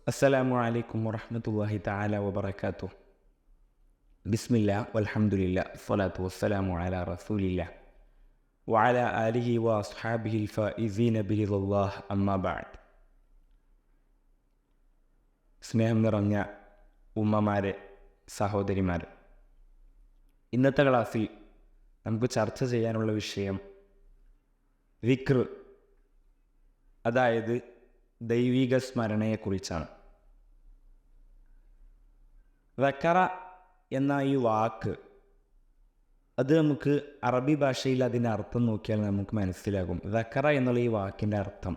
അസ്സലാമു അലൈക്കും വറഹ്മത്തുള്ളാഹി തആല വബറകാതുഹു. ബിസ്മില്ലാ വൽഹംദുലില്ലാ സ്വലാത്തു വസ്സലാമു അലാ റസൂലില്ലാ വഅലാ ആലിഹി വഅസ്ഹാബിഹിൽ ഫായിസീന ബിറിദല്ലാഹ് അമ്മാ ബഅദ്. സ്നേഹം നിറഞ്ഞ ഉമ്മമാരെ, സഹോദരിമാരെ, ഇന്നത്തെ ക്ലാസ്സിൽ നമുക്ക് ചർച്ച ചെയ്യാനുള്ള വിഷയം വിക്ർ, അതായത് ദൈവിക സ്മരണയെക്കുറിച്ചാണ്. വക്കറ എന്ന ഈ വാക്ക്, അത് നമുക്ക് അറബി ഭാഷയിൽ അതിൻ്റെ അർത്ഥം നോക്കിയാൽ നമുക്ക് മനസ്സിലാകും. വക്കറ എന്നുള്ള ഈ വാക്കിൻ്റെ അർത്ഥം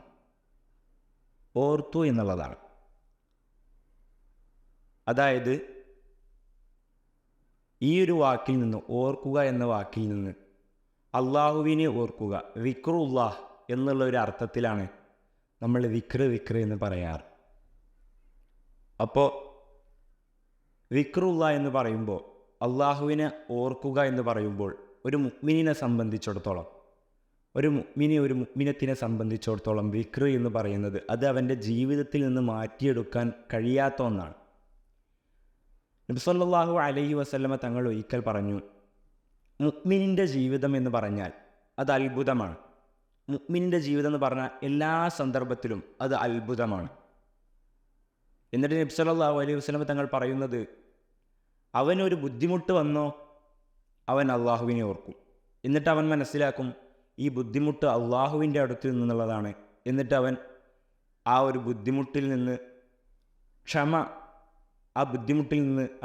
ഓർത്തു എന്നുള്ളതാണ്. അതായത് ഈ ഒരു വാക്കിൽ നിന്ന്, ഓർക്കുക എന്ന വാക്കിൽ നിന്ന് അള്ളാഹുവിനെ ഓർക്കുക, വിക്റുല്ലാഹ് എന്നുള്ള ഒരു അർത്ഥത്തിലാണ് നമ്മൾ വിക്ർ എന്ന് പറയാറ്. അപ്പോൾ വിക്റുള്ള എന്ന് പറയുമ്പോൾ, അള്ളാഹുവിനെ ഓർക്കുക എന്ന് പറയുമ്പോൾ, ഒരു മുഅ്മിനിനെ സംബന്ധിച്ചിടത്തോളം, ഒരു മുഅ്മിനത്തിനെ സംബന്ധിച്ചിടത്തോളം വിക്ർ എന്ന് പറയുന്നത് അത് അവൻ്റെ ജീവിതത്തിൽ നിന്ന് മാറ്റിയെടുക്കാൻ കഴിയാത്ത ഒന്നാണ്. നബി സല്ലല്ലാഹു അലൈഹി വസല്ലമ തങ്ങൾ ഒരിക്കൽ പറഞ്ഞു, മുഅ്മിനിൻ്റെ ജീവിതം എന്ന് പറഞ്ഞാൽ അത് അത്ഭുതമാണ്. മുഅ്മിനിൻ്റെ ജീവിതം എന്ന് പറഞ്ഞാൽ എല്ലാ സന്ദർഭത്തിലും അത് അത്ഭുതമാണ്. എന്നിട്ട് നബി സല്ലല്ലാഹു അലൈഹി വസല്ലം തങ്ങൾ പറയുന്നത്, അവനൊരു ബുദ്ധിമുട്ട് വന്നോ അവൻ അള്ളാഹുവിനെ ഓർക്കും. എന്നിട്ട് അവൻ മനസ്സിലാക്കും ഈ ബുദ്ധിമുട്ട് അള്ളാഹുവിൻ്റെ അടുത്ത് നിന്നുള്ളതാണ്. എന്നിട്ട് അവൻ ആ ഒരു ബുദ്ധിമുട്ടിൽ നിന്ന്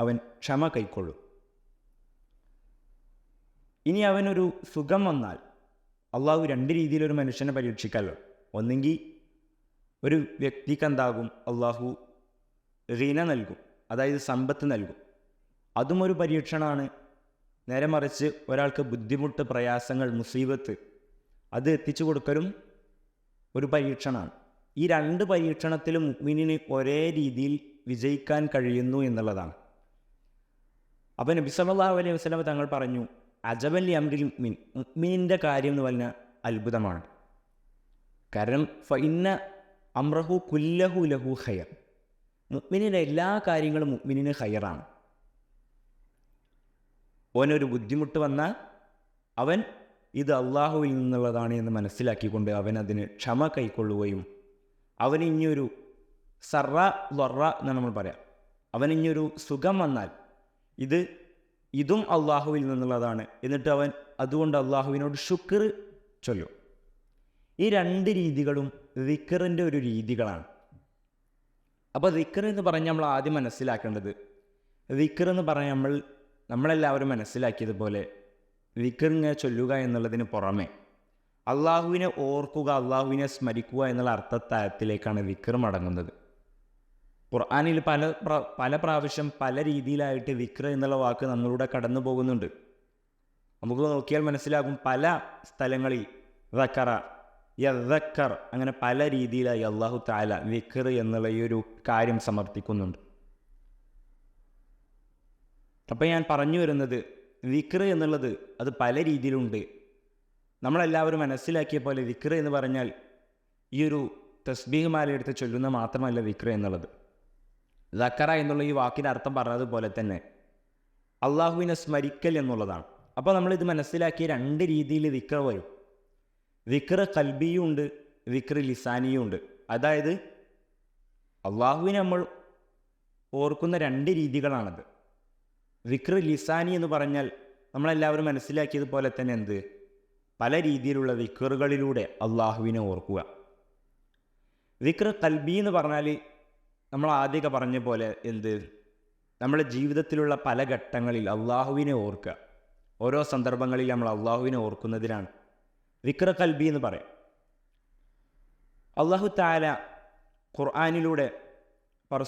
അവൻ ക്ഷമ കൈക്കൊള്ളും. ഇനി അവനൊരു സുഖം വന്നാൽ, അള്ളാഹു രണ്ട് രീതിയിൽ ഒരു മനുഷ്യനെ പരീക്ഷിക്കാമല്ലോ. ഒന്നെങ്കിൽ ഒരു വ്യക്തിക്ക് എന്താകും, അള്ളാഹു റീന നൽകും, അതായത് സമ്പത്ത് നൽകും, അതും ഒരു പരീക്ഷണമാണ്. നേരെ മറിച്ച് ഒരാൾക്ക് ബുദ്ധിമുട്ട്, പ്രയാസങ്ങൾ, മുസീബത്ത് അത് എത്തിച്ചു കൊടുക്കലും ഒരു പരീക്ഷണമാണ്. ഈ രണ്ട് പരീക്ഷണത്തിലും മുഅ്മിനിന് ഒരേ രീതിയിൽ വിജയിക്കാൻ കഴിയുന്നു എന്നുള്ളതാണ്. അപ്പോൾ നബി സല്ലല്ലാഹു അലൈഹി വസല്ലം തങ്ങൾ പറഞ്ഞു, അജബൻ ലി അംരിൽ മുഅ്മിൻ, മുഅ്മിനിൻ്റെ കാര്യം എന്ന് പറഞ്ഞാൽ അത്ഭുതമാണ്. കാരണം ഫഇന്ന അംറഹു കുല്ലഹു ലഹു ഖൈർ, മുഅ്മിനിൻ്റെ എല്ലാ കാര്യങ്ങളും മുഅ്മിനിന് ഖൈറാണ്. ഓനൊരു ബുദ്ധിമുട്ട് വന്നാൽ അവൻ ഇത് അള്ളാഹുവിൽ നിന്നുള്ളതാണ് എന്ന് മനസ്സിലാക്കിക്കൊണ്ട് അവൻ അതിന് ക്ഷമ കൈക്കൊള്ളുകയും, അവന് ഇനിയൊരു സർറ ലൊറ എന്ന് നമ്മൾ പറയാം, അവനിഞ്ഞൊരു സുഖം വന്നാൽ ഇതും അള്ളാഹുവിൽ നിന്നുള്ളതാണ്, എന്നിട്ട് അവൻ അതുകൊണ്ട് അള്ളാഹുവിനോട് ശുക്ർ ചൊല്ലും. ഈ രണ്ട് രീതികളും ദിക്റിൻ്റെ ഒരു രീതികളാണ്. അപ്പോൾ ദിക്ർ എന്ന് പറഞ്ഞാൽ നമ്മൾ ആദ്യം മനസ്സിലാക്കേണ്ടത്, ദിക്ർ എന്ന് പറഞ്ഞാൽ നമ്മളെല്ലാവരും മനസ്സിലാക്കിയതുപോലെ ദിക്ർ ഇങ്ങനെ ചൊല്ലുക എന്നുള്ളതിന് പുറമെ അള്ളാഹുവിനെ ഓർക്കുക, അള്ളാഹുവിനെ സ്മരിക്കുക എന്നുള്ള അർത്ഥത്തിലേക്കാണ് ദിക്ർ മടങ്ങുന്നത്. ഖുർആനിൽ പല പ്രാവശ്യം പല രീതിയിലായിട്ട് വിക്ർ എന്നുള്ള വാക്ക് നമ്മളിലൂടെ കടന്നു പോകുന്നുണ്ട്. നമുക്ക് നോക്കിയാൽ മനസ്സിലാകും, പല സ്ഥലങ്ങളിൽ ദക്കറ, യദ്ദക്കർ, അങ്ങനെ പല രീതിയിലായി അല്ലാഹു തആല വിക്ർ എന്നുള്ള ഈ ഒരു കാര്യം സമർത്ഥിക്കുന്നുണ്ട്. അപ്പം ഞാൻ പറഞ്ഞു വരുന്നത്, വിക്ർ എന്നുള്ളത് അത് പല രീതിയിലുണ്ട്. നമ്മളെല്ലാവരും മനസ്സിലാക്കിയ പോലെ വിക്ർ എന്ന് പറഞ്ഞാൽ ഈ ഒരു തസ്ബീഹ് മാല എടുത്ത് ചൊല്ലുന്ന മാത്രമല്ല വിക്ർ എന്നുള്ളത്. ദക്കറ എന്നുള്ള ഈ വാക്കിൻ്റെ അർത്ഥം പറഞ്ഞതുപോലെ തന്നെ അള്ളാഹുവിനെ സ്മരിക്കൽ എന്നുള്ളതാണ്. അപ്പോൾ നമ്മളിത് മനസ്സിലാക്കിയ രണ്ട് രീതിയിൽ വിക്ർ വരും. വിക്ർ ഖൽബിയും ഉണ്ട്, വിക്ർ ലിസാനിയും ഉണ്ട്. അതായത് അള്ളാഹുവിനെ നമ്മൾ ഓർക്കുന്ന രണ്ട് രീതികളാണത്. വിക്ർ ലിസാനി എന്ന് പറഞ്ഞാൽ നമ്മളെല്ലാവരും മനസ്സിലാക്കിയതുപോലെ തന്നെ പല രീതിയിലുള്ള വിക്റുകളിലൂടെ അള്ളാഹുവിനെ ഓർക്കുക. വിക്ർ ഖൽബി എന്ന് പറഞ്ഞാൽ നമ്മൾ ആദ്യമൊക്കെ പറഞ്ഞ പോലെ നമ്മുടെ ജീവിതത്തിലുള്ള പല ഘട്ടങ്ങളിൽ അള്ളാഹുവിനെ ഓർക്കുക. ഓരോ സന്ദർഭങ്ങളിൽ നമ്മൾ അള്ളാഹുവിനെ ഓർക്കുന്നതിനാണ് വിക്ർ ഖൽബി എന്ന് പറയാം. അള്ളാഹു തആല ഖുർആനിലൂടെ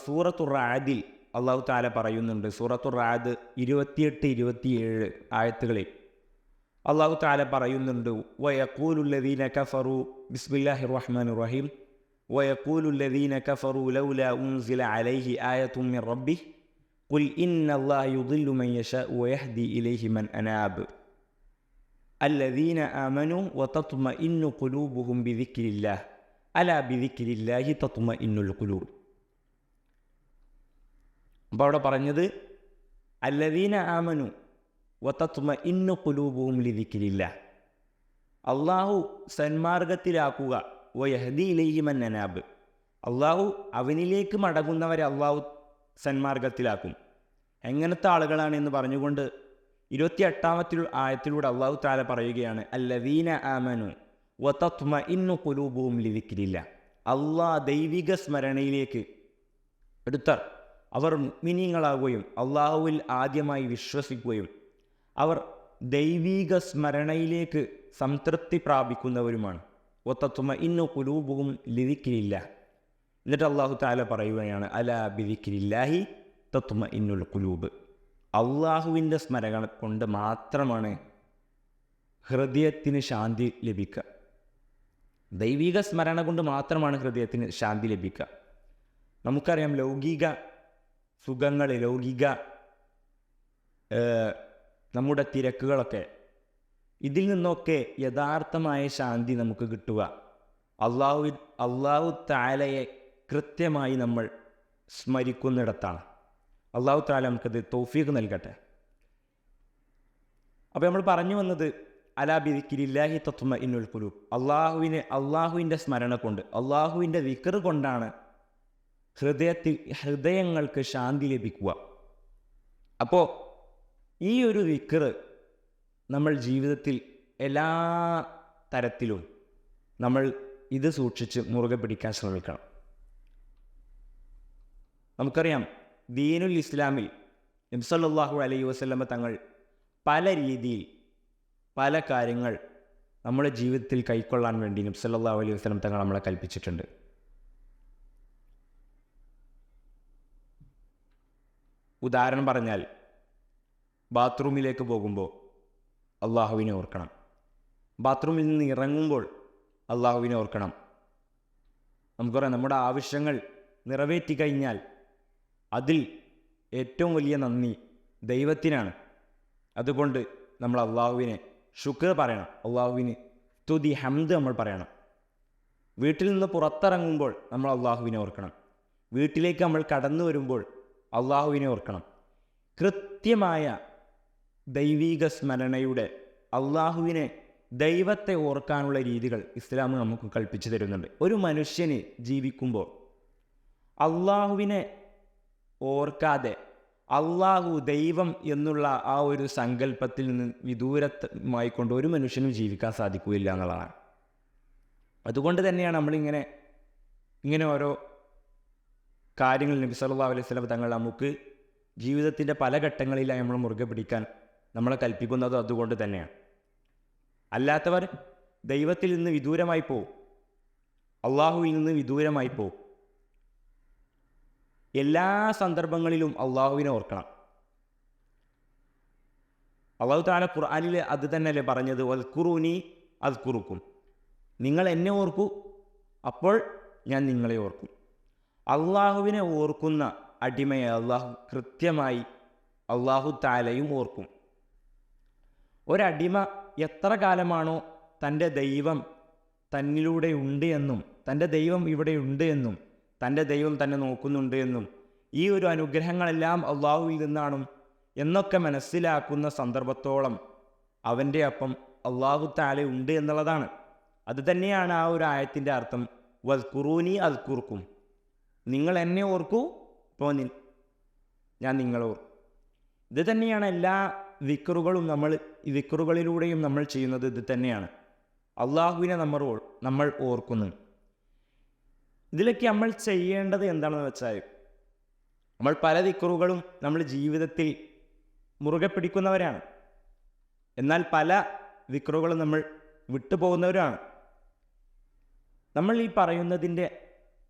സൂറത്തുർ റഅദിൽ അള്ളാഹു തആല പറയുന്നുണ്ട്. സൂറത്തുർ റഅദ് 28-27 ആയത്തുകളിൽ അള്ളാഹു തആല പറയുന്നുണ്ട്, വയഖൂലുൽ ലദീന കഫറു ബിസ്മില്ലാഹിർ റഹ്മാനിർ റഹീം ويقول الذين كفروا لولا أنزل عليه آية من ربه قل إن الله يضل من يشاء ويهدي إليه من أناب الذين آمنوا وتطمئن قلوبهم بذكر الله അലാ ബിദിക്രില്ലാഹി തത്മഇന്നുൽ ഖുലൂബ്. അപ്പോൾ അവിടെ പറഞ്ഞത് അല്ലദീന ആമനു വതത്മഇന്നു ഖുലൂബുഹും ലിദിക്രില്ലാ, അള്ളാഹു സന്മാർഗത്തിലാക്കുക, വയഹ്ദി ഇലൈഹി മൻ അനാബ്, അള്ളാഹു അവനിലേക്ക് മടങ്ങുന്നവരെ അള്ളാഹു സന്മാർഗത്തിലാക്കും. എങ്ങനത്തെ ആളുകളാണെന്ന് പറഞ്ഞുകൊണ്ട് 28ാമത്തെ ആയത്തിലൂടെ അള്ളാഹു തആല പറയുകയാണ് അല്ലദീന ആമനു വതത്മഇന്നു ഖുലൂബുഹും ലിദിക്രില്ലാ, അള്ളാഹ് ദൈവിക സ്മരണയിലേക്ക് എടുത്തർ അവർ മുഅ്മിനീങ്ങളാകുകയും അള്ളാഹുവിൽ ആദ്യമായി വിശ്വസിക്കുകയും അവർ ദൈവിക സ്മരണയിലേക്ക് സംതൃപ്തി പ്രാപിക്കുന്നവരുമാണ്. വതത്മഇന്നു ഖുലൂബുഹും ലിദിക്രില്ലാ. എന്നിട്ട് അള്ളാഹു തആല പറയുകയാണ് അലാ ബിദിക്രില്ലാഹി തത്മഇന്നുൽ ഖുലൂബ്, അള്ളാഹുവിൻ്റെ സ്മരണ കൊണ്ട് മാത്രമാണ് ഹൃദയത്തിന് ശാന്തി ലഭിക്കുക. ദൈവിക സ്മരണ കൊണ്ട് മാത്രമാണ് ഹൃദയത്തിന് ശാന്തി ലഭിക്കുക. നമുക്കറിയാം ലൗകിക സുഖങ്ങൾ, ലൗകിക നമ്മുടെ തിരക്കുകളൊക്കെ, ഇതിൽ നിന്നൊക്കെ യഥാർത്ഥമായ ശാന്തി നമുക്ക് കിട്ടുക അള്ളാഹു തആലയെ കൃത്യമായി നമ്മൾ സ്മരിക്കുന്നിടത്താണ്. അള്ളാഹു തആല നമുക്കത് തൗഫീഖ് നൽകട്ടെ. അപ്പോൾ നമ്മൾ പറഞ്ഞു വന്നത് അലാ ബിദിക്രില്ലാഹി തത്മഇന്നുൽ ഖുലൂബ്, അള്ളാഹുവിൻ്റെ സ്മരണ കൊണ്ട്, അള്ളാഹുവിൻ്റെ ദിക്ർ കൊണ്ടാണ് ഹൃദയങ്ങൾക്ക് ശാന്തി ലഭിക്കുക. അപ്പോൾ ഈ ഒരു ദിക്ർ നമ്മൾ ജീവിതത്തിൽ എല്ലാ തരത്തിലും നമ്മൾ ഇത് സൂക്ഷിച്ച് മുറുകെ പിടിക്കാൻ ശ്രമിക്കണം. നമുക്കറിയാം ദീനുൽ ഇസ്ലാമിൽ നബി സല്ലല്ലാഹു അലൈഹി വസല്ലമ തങ്ങൾ പല രീതിയിൽ പല കാര്യങ്ങൾ നമ്മുടെ ജീവിതത്തിൽ കൈക്കൊള്ളാൻ വേണ്ടി നബി സല്ലല്ലാഹു അലൈഹി വസല്ലം തങ്ങൾ നമ്മളെ കൽപ്പിച്ചിട്ടുണ്ട്. ഉദാഹരണം പറഞ്ഞാൽ ബാത്റൂമിലേക്ക് പോകുമ്പോൾ അള്ളാഹുവിനെ ഓർക്കണം, ബാത്റൂമിൽ നിന്ന് ഇറങ്ങുമ്പോൾ അള്ളാഹുവിനെ ഓർക്കണം. നമുക്കറിയാം നമ്മുടെ ആവശ്യങ്ങൾ നിറവേറ്റി കഴിഞ്ഞാൽ അതിൽ ഏറ്റവും വലിയ നന്ദി ദൈവത്തിനാണ്. അതുകൊണ്ട് നമ്മൾ അള്ളാഹുവിനെ ശുക്ർ പറയണം, അള്ളാഹുവിന് സ്തുതി ഹംദ് നമ്മൾ പറയണം. വീട്ടിൽ നിന്ന് പുറത്തിറങ്ങുമ്പോൾ നമ്മൾ അള്ളാഹുവിനെ ഓർക്കണം, വീട്ടിലേക്ക് നമ്മൾ കടന്നു വരുമ്പോൾ അള്ളാഹുവിനെ ഓർക്കണം. കൃത്യമായ ദൈവിക സ്മരണയുടെ അള്ളാഹുവിനെ, ദൈവത്തെ ഓർക്കാനുള്ള രീതികൾ ഇസ്ലാം നമുക്ക് കൽപ്പിച്ചു തരുന്നുണ്ട്. ഒരു മനുഷ്യന് ജീവിക്കുമ്പോൾ അള്ളാഹുവിനെ ഓർക്കാതെ അള്ളാഹു ദൈവം എന്നുള്ള ആ ഒരു സങ്കല്പത്തിൽ നിന്ന് വിദൂരമായിക്കൊണ്ട് ഒരു മനുഷ്യനും ജീവിക്കാൻ സാധിക്കുകയില്ല എന്നുള്ളതാണ്. അതുകൊണ്ട് തന്നെയാണ് നമ്മളിങ്ങനെ ഓരോ കാര്യങ്ങൾ നബി സല്ലല്ലാഹു അലൈഹി വസല്ലം തങ്ങൾ നമുക്ക് ജീവിതത്തിൻ്റെ പല ഘട്ടങ്ങളിലായി നമ്മൾ മുറുകെ പിടിക്കാൻ നമ്മളെ കൽപ്പിക്കുന്നത് അതുകൊണ്ട് തന്നെയാണ്. അല്ലാത്തവർ ദൈവത്തിൽ നിന്ന് വിദൂരമായി പോവും, അള്ളാഹുവിൽ നിന്ന് വിദൂരമായി പോവും. എല്ലാ സന്ദർഭങ്ങളിലും അള്ളാഹുവിനെ ഓർക്കണം. അള്ളാഹു തആല ഖുർആനിൽ അത് തന്നെയല്ലേ പറഞ്ഞത്, വദ്കുറൂനി അദ്കുറുക്കും, നിങ്ങൾ എന്നെ ഓർക്കൂ അപ്പോൾ ഞാൻ നിങ്ങളെ ഓർക്കും. അള്ളാഹുവിനെ ഓർക്കുന്ന അടിമയെ അള്ളാഹു കൃത്യമായി അള്ളാഹു തആലയും ഓർക്കും. ഒരടിമ എത്ര കാലമാണോ തൻ്റെ ദൈവം തന്നിലൂടെ ഉണ്ട് എന്നും തൻ്റെ ദൈവം ഇവിടെ ഉണ്ട് എന്നും തൻ്റെ ദൈവം തന്നെ നോക്കുന്നുണ്ട് എന്നും ഈ ഒരു അനുഗ്രഹങ്ങളെല്ലാം അള്ളാഹുവിൽ നിന്നാണ് എന്നൊക്കെ മനസ്സിലാക്കുന്ന സന്ദർഭത്തോളം അവൻ്റെ അപ്പം അള്ളാഹു തആല ഉണ്ട് എന്നുള്ളതാണ്. അത് തന്നെയാണ് ആ ഒരു ആയത്തിൻ്റെ അർത്ഥം, വദ്കുറൂനി അദ്കുറുക്കും, നിങ്ങൾ എന്നെ ഓർക്കൂ അപ്പോൾ ഞാൻ നിങ്ങളെ ഓർക്കും. ഇത് തന്നെയാണ് എല്ലാ ദിക്റുകളും ദിക്റുകളിലൂടെയും നമ്മൾ ചെയ്യുന്നത്. ഇത് തന്നെയാണ് അള്ളാഹുവിനെ നമ്മൾ ഓർക്കുന്നു. ഇതിലൊക്കെ നമ്മൾ ചെയ്യേണ്ടത് എന്താണെന്ന് വെച്ചാൽ, നമ്മൾ പല ദിക്റുകളും നമ്മൾ ജീവിതത്തിൽ മുറുകെ പിടിക്കുന്നവരാണ്, എന്നാൽ പല ദിക്റുകളും നമ്മൾ വിട്ടുപോകുന്നവരാണ്. നമ്മൾ ഈ പറയുന്നതിൻ്റെ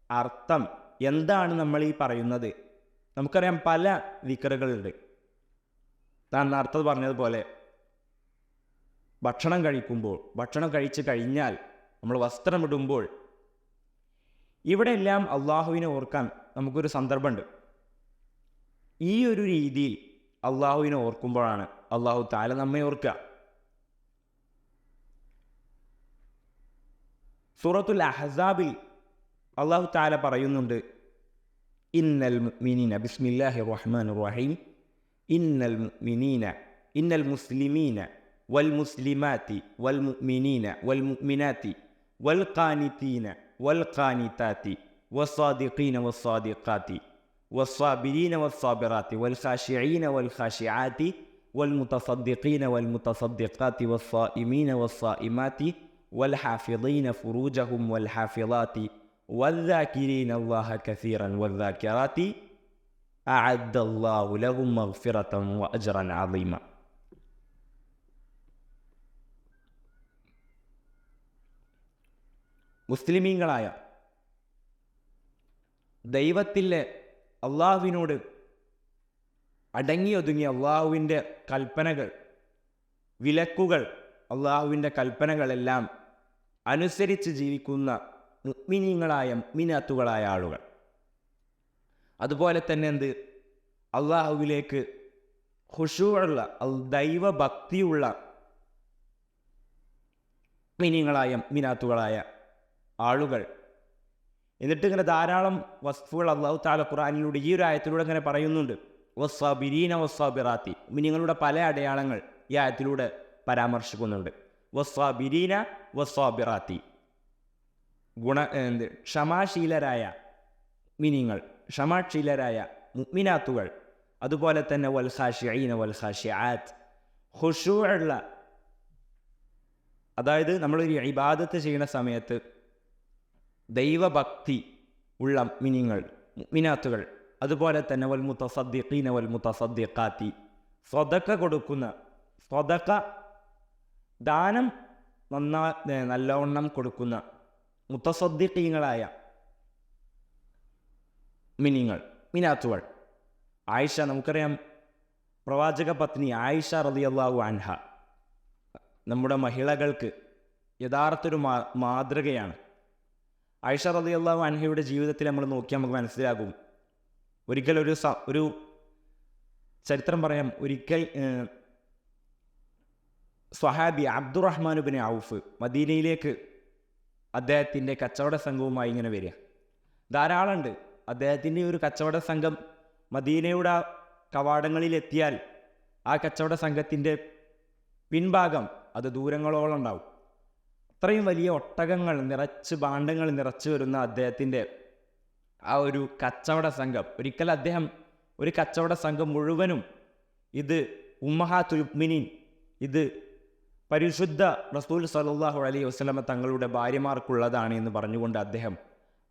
അർത്ഥം എന്താണ്? നമ്മൾ ഈ പറയുന്നത്, നമുക്കറിയാം പല ദിക്റുകളുണ്ട്. താൻ നേരത്തെ പറഞ്ഞതുപോലെ ഭക്ഷണം കഴിച്ച് കഴിഞ്ഞാൽ, നമ്മൾ വസ്ത്രമിടുമ്പോൾ, ഇവിടെയെല്ലാം അള്ളാഹുവിനെ ഓർക്കാൻ നമുക്കൊരു സന്ദർഭമുണ്ട്. ഈ ഒരു രീതിയിൽ അള്ളാഹുവിനെ ഓർക്കുമ്പോഴാണ് അള്ളാഹു തആല നമ്മെ ഓർക്കുക. സൂറത്തുൽ അഹ്സാബിൽ അള്ളാഹു തആല പറയുന്നുണ്ട്, ഇന്നൽ മുഅ്മിനീന ബിസ്മില്ലാഹിർ റഹ്മാനിർ റഹീം ഇന്നൽ മുഅ്മിനീന ഇന്നൽ മുസ്ലിമീന വൽ മുസ്ലിമാത്തി വൽ മുഅ്മിനീന വൽ മുഅ്മിനാത്തി വൽ ഖാനിതീന വൽ ഖാനിതാത്തി വസ്സാദിഖീന വസ്സാദിഖാത്തി വസ്സാബിരീന വസ്സാബിറാത്തി വൽ ഖാശിഈന വൽ ഖാശിആത്തി വൽ മുതസദ്ദിഖീന വൽ മുതസദ്ദിഖാത്തി വസ്സായിമീന വസ്സായിമാത്തി വൽ ഹാഫിളീന ഫുറൂജഹും വൽ ഹാഫിളാത്തി വദ്ദാകിരീന അല്ലാഹ കസീറൻ വദ്ദാകിറാത്തി അഅദ്ദല്ലാഹു ലഹും മഗ്ഫിറതൻ വഅജ്റൻ അളീമ. മുസ്ലിമീങ്ങളായ ദൈവത്തിലെ അള്ളാഹുവിനോട് അടങ്ങിയൊതുങ്ങി അള്ളാഹുവിൻ്റെ കൽപ്പനകൾ, വിലക്കുകൾ, അള്ളാഹുവിൻ്റെ കൽപ്പനകളെല്ലാം അനുസരിച്ച് ജീവിക്കുന്ന മുഅ്മിനീങ്ങളായ മുഅ്മിനാത്തുകളായ ആളുകൾ. അതുപോലെ തന്നെ അള്ളാഹുവിലേക്ക് ഖുശൂഉള്ള ദൈവഭക്തിയുള്ള മുഅ്മിനീങ്ങളായ മുഅ്മിനാത്തുകളായ ആളുകൾ. എന്നിട്ട് ഇങ്ങനെ ധാരാളം വസ്ഫുകൾ അല്ലാഹു തആല ഖുർആനിലൂടെ ഈ ഒരു ആയത്തിലൂടെ ഇങ്ങനെ പറയുന്നുണ്ട്. വസ്സാബിരീന വസ്സാബിറാത്തി, മുഅ്മിനീങ്ങളുടെ പല അടയാളങ്ങൾ ഈ ആയത്തിലൂടെ പരാമർശിക്കുന്നുണ്ട്. വസ്സാബിരീന വസ്സാബിറാത്തി, ക്ഷമാശീലരായ മുഅ്മിനീങ്ങൾ, ക്ഷമാശീലരായ മുഅ്മിനാത്തുകൾ. അതുപോലെ തന്നെ വൽ ഖാശിഈന വൽ ഖാശിആത്ത്, ഖുശൂഉള്ള, അതായത് നമ്മളൊരു ഇബാദത്ത് ചെയ്യുന്ന സമയത്ത് ദൈവഭക്തി ഉള്ള മുഅ്മിനീങ്ങൾ, മുഅ്മിനാത്തുകൾ. അതുപോലെ തന്നെ വൽ മുതസദ്ദിഖീന വൽ മുതസദ്ദിഖാത്തി, സ്വതക്ക കൊടുക്കുന്ന, സ്വതക്ക ദാനം നല്ലവണ്ണം കൊടുക്കുന്ന മുതസദ്ദിഖീങ്ങളായ മുഅ്മിനീങ്ങൾ, മുഅ്മിനാത്തുകൾ. ആയിഷ, നമുക്കറിയാം പ്രവാചക പത്നി ആയിഷ റളിയല്ലാഹു അൻഹ നമ്മുടെ മഹിളകൾക്ക് യഥാർത്ഥൊരു മാതൃകയാണ്. ആയിഷ റളിയല്ലാഹു അൻഹയുടെ ജീവിതത്തിൽ നമ്മൾ നോക്കിയാൽ നമുക്ക് മനസ്സിലാകും. ഒരിക്കൽ ഒരു ചരിത്രം പറയാം. ഒരിക്കൽ സ്വഹാബി അബ്ദുറഹ്മാൻ ഇബ്നു ഔഫ് മദീനയിലേക്ക് അദ്ദേഹത്തിൻ്റെ കച്ചവട സംഘവുമായി ഇങ്ങനെ വരിക. ധാരാളമുണ്ട്. അദ്ദേഹത്തിൻ്റെ ഒരു കച്ചവട സംഘം മദീനയുടെ കവാടങ്ങളിലെത്തിയാൽ ആ കച്ചവട സംഘത്തിൻ്റെ പിൻഭാഗം അത് ദൂരങ്ങളോളം ഉണ്ടാവും. അത്രയും വലിയ ഒട്ടകങ്ങൾ നിറച്ച്, ഭാണ്ഡങ്ങൾ നിറച്ചു വരുന്ന അദ്ദേഹത്തിൻ്റെ ആ ഒരു കച്ചവട സംഘം. ഒരിക്കൽ അദ്ദേഹം ഒരു കച്ചവട സംഘം മുഴുവനും ഇത് ഉമ്മഹാത്തുൽ മുഅ്മിനീൻ, ഇത് പരിശുദ്ധ റസൂൽ സ്വല്ലല്ലാഹു അലൈഹി വസല്ലമ തങ്ങളുടെ ഭാര്യമാർക്കുള്ളതാണ് എന്ന് പറഞ്ഞുകൊണ്ട് അദ്ദേഹം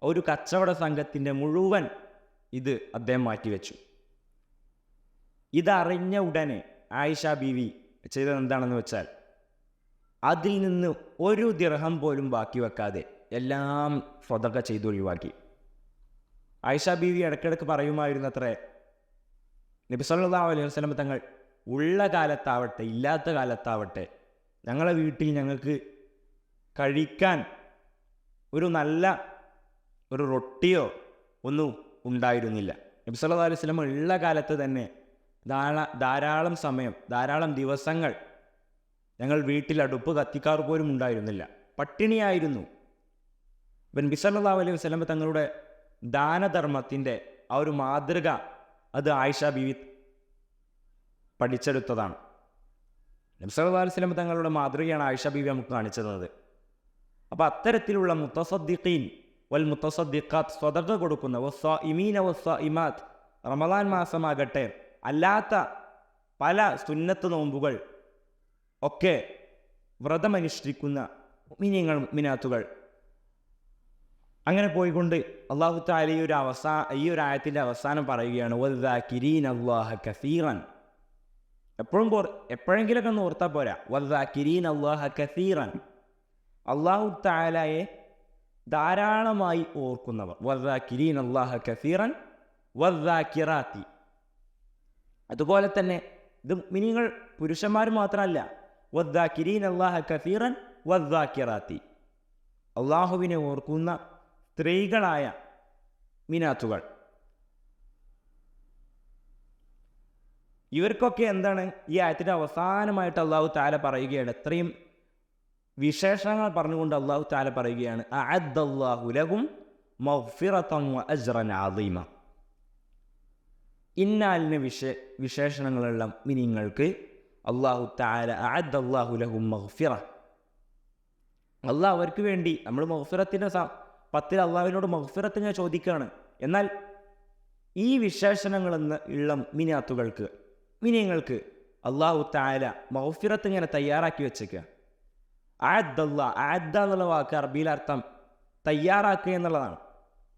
ഒരു കച്ചവട സംഘത്തിൻ്റെ മുഴുവൻ ഇത് അദ്ദേഹം മാറ്റിവെച്ചു. ഇതറിഞ്ഞ ഉടനെ ആയിഷ ബീവി ചെയ്തത് എന്താണെന്ന് വെച്ചാൽ അതിൽ നിന്ന് ഒരു ദിർഹം പോലും ബാക്കി വെക്കാതെ എല്ലാം സ്വതക്ക ചെയ്ത് ഒഴിവാക്കി. ആയിഷ ബീവി ഇടയ്ക്കിടയ്ക്ക് പറയുമായിരുന്നു അത്രേ, നബി സല്ലല്ലാഹു അലൈഹി വസല്ലം തങ്ങൾ ഉള്ള കാലത്താവട്ടെ ഇല്ലാത്ത കാലത്താവട്ടെ ഞങ്ങളെ വീട്ടിൽ ഞങ്ങൾക്ക് കഴിക്കാൻ ഒരു നല്ല ഒരു റൊട്ടിയോ ഒന്നും ഉണ്ടായിരുന്നില്ല. നബി സല്ലല്ലാഹു അലൈഹി വസല്ലം ഉള്ള കാലത്ത് തന്നെ ധാരാളം സമയം, ധാരാളം ദിവസങ്ങൾ ഞങ്ങൾ വീട്ടിൽ അടുപ്പ് കത്തിക്കാർ പോലും ഉണ്ടായിരുന്നില്ല, പട്ടിണിയായിരുന്നു. നബി സല്ലല്ലാഹു അലൈഹി വസല്ലം തങ്ങളുടെ ദാനധർമ്മത്തിൻ്റെ ആ ഒരു മാതൃക അത് ആയിഷ ബീവി പഠിച്ചെടുത്തതാണ്. നബി സല്ലല്ലാഹു അലൈഹി വസല്ലം തങ്ങളുടെ മാതൃകയാണ് ആയിഷ ബീവി നമുക്ക് കാണിച്ചു തന്നത്. അപ്പോൾ അത്തരത്തിലുള്ള മുത്തസദ്ദിഖീൻ വൽ മുത്തസദ്ദിഖാത്ത്, സ്വതക്ക കൊടുക്കുന്ന, വസ്സായിമീന വസ്സായിമാത്ത്, റമദാൻ മാസമാകട്ടെ അല്ലാത്ത പല സുന്നത്ത് നോമ്പുകൾ ഒക്കെ വ്രതമനുഷ്ഠിക്കുന്ന മുഅ്മിനീങ്ങൾ, മുഅ്മിനാത്തുകൾ. അങ്ങനെ പോയിക്കൊണ്ട് അല്ലാഹു തആല ഈ ഒരു ആയത്തിൻ്റെ അവസാനം പറയുകയാണ്, വദ്ദാകിരീന അല്ലാഹ കസീറൻ. എപ്പോഴെങ്കിലൊക്കെ ഒന്ന് ഓർത്താൽ പോരാ. വദ്ദാകിരീന അല്ലാഹ കസീറൻ, അല്ലാഹു തആലയെ ധാരാളമായി ഓർക്കുന്നവർ. വദ്ദാകിരീന അല്ലാഹ കസീറൻ വദ്ദാകിറാത്തി. അതുപോലെ തന്നെ ഇത് മുഅ്മിനീങ്ങൾ പുരുഷന്മാർ മാത്രമല്ല, വദ്ദാകിരീന അല്ലാഹ കസീറൻ വദ്ദാകിറാത്തി, അള്ളാഹുവിനെ ഓർക്കുന്ന സ്ത്രീകളായ മിനാത്തുകൾ. ഇവർക്കൊക്കെ എന്താണ് ഈ ആയത്തിൻ്റെ അവസാനമായിട്ട് അല്ലാഹു തആല പറയുകയാണ്, ഇത്രയും വിശേഷങ്ങൾ പറഞ്ഞുകൊണ്ട് അല്ലാഹു തആല പറയുകയാണ്, അഅദ്ദല്ലാഹു ലഹും മഗ്ഫിറതൻ വഅജ്റൻ അളീമ. ഇന്നാലിന് വിശേഷണങ്ങളുള്ള മിനിങ്ങൾക്ക് അല്ലാഹു തആല അഅദ്ദല്ലാഹു ലഹും മഗ്ഫിറ, അള്ളാഹ് അവർക്ക് വേണ്ടി, നമ്മൾ മഗ്ഫിറത്തിൻ്റെ പത്തിൽ അള്ളാഹുവിനോട് മഗ്ഫിറത്തിനെ ചോദിക്കുകയാണ്. എന്നാൽ ഈ വിശേഷണങ്ങളെന്ന് ഉള്ള മിനിങ്ങൾക്ക് അല്ലാഹു തആല മഗ്ഫിറത്ത് ഇങ്ങനെ തയ്യാറാക്കി വെച്ചേക്കുക. ആദ്ദ എന്നുള്ള വാക്ക് അറബിയിൽ അർത്ഥം തയ്യാറാക്കുക എന്നുള്ളതാണ്.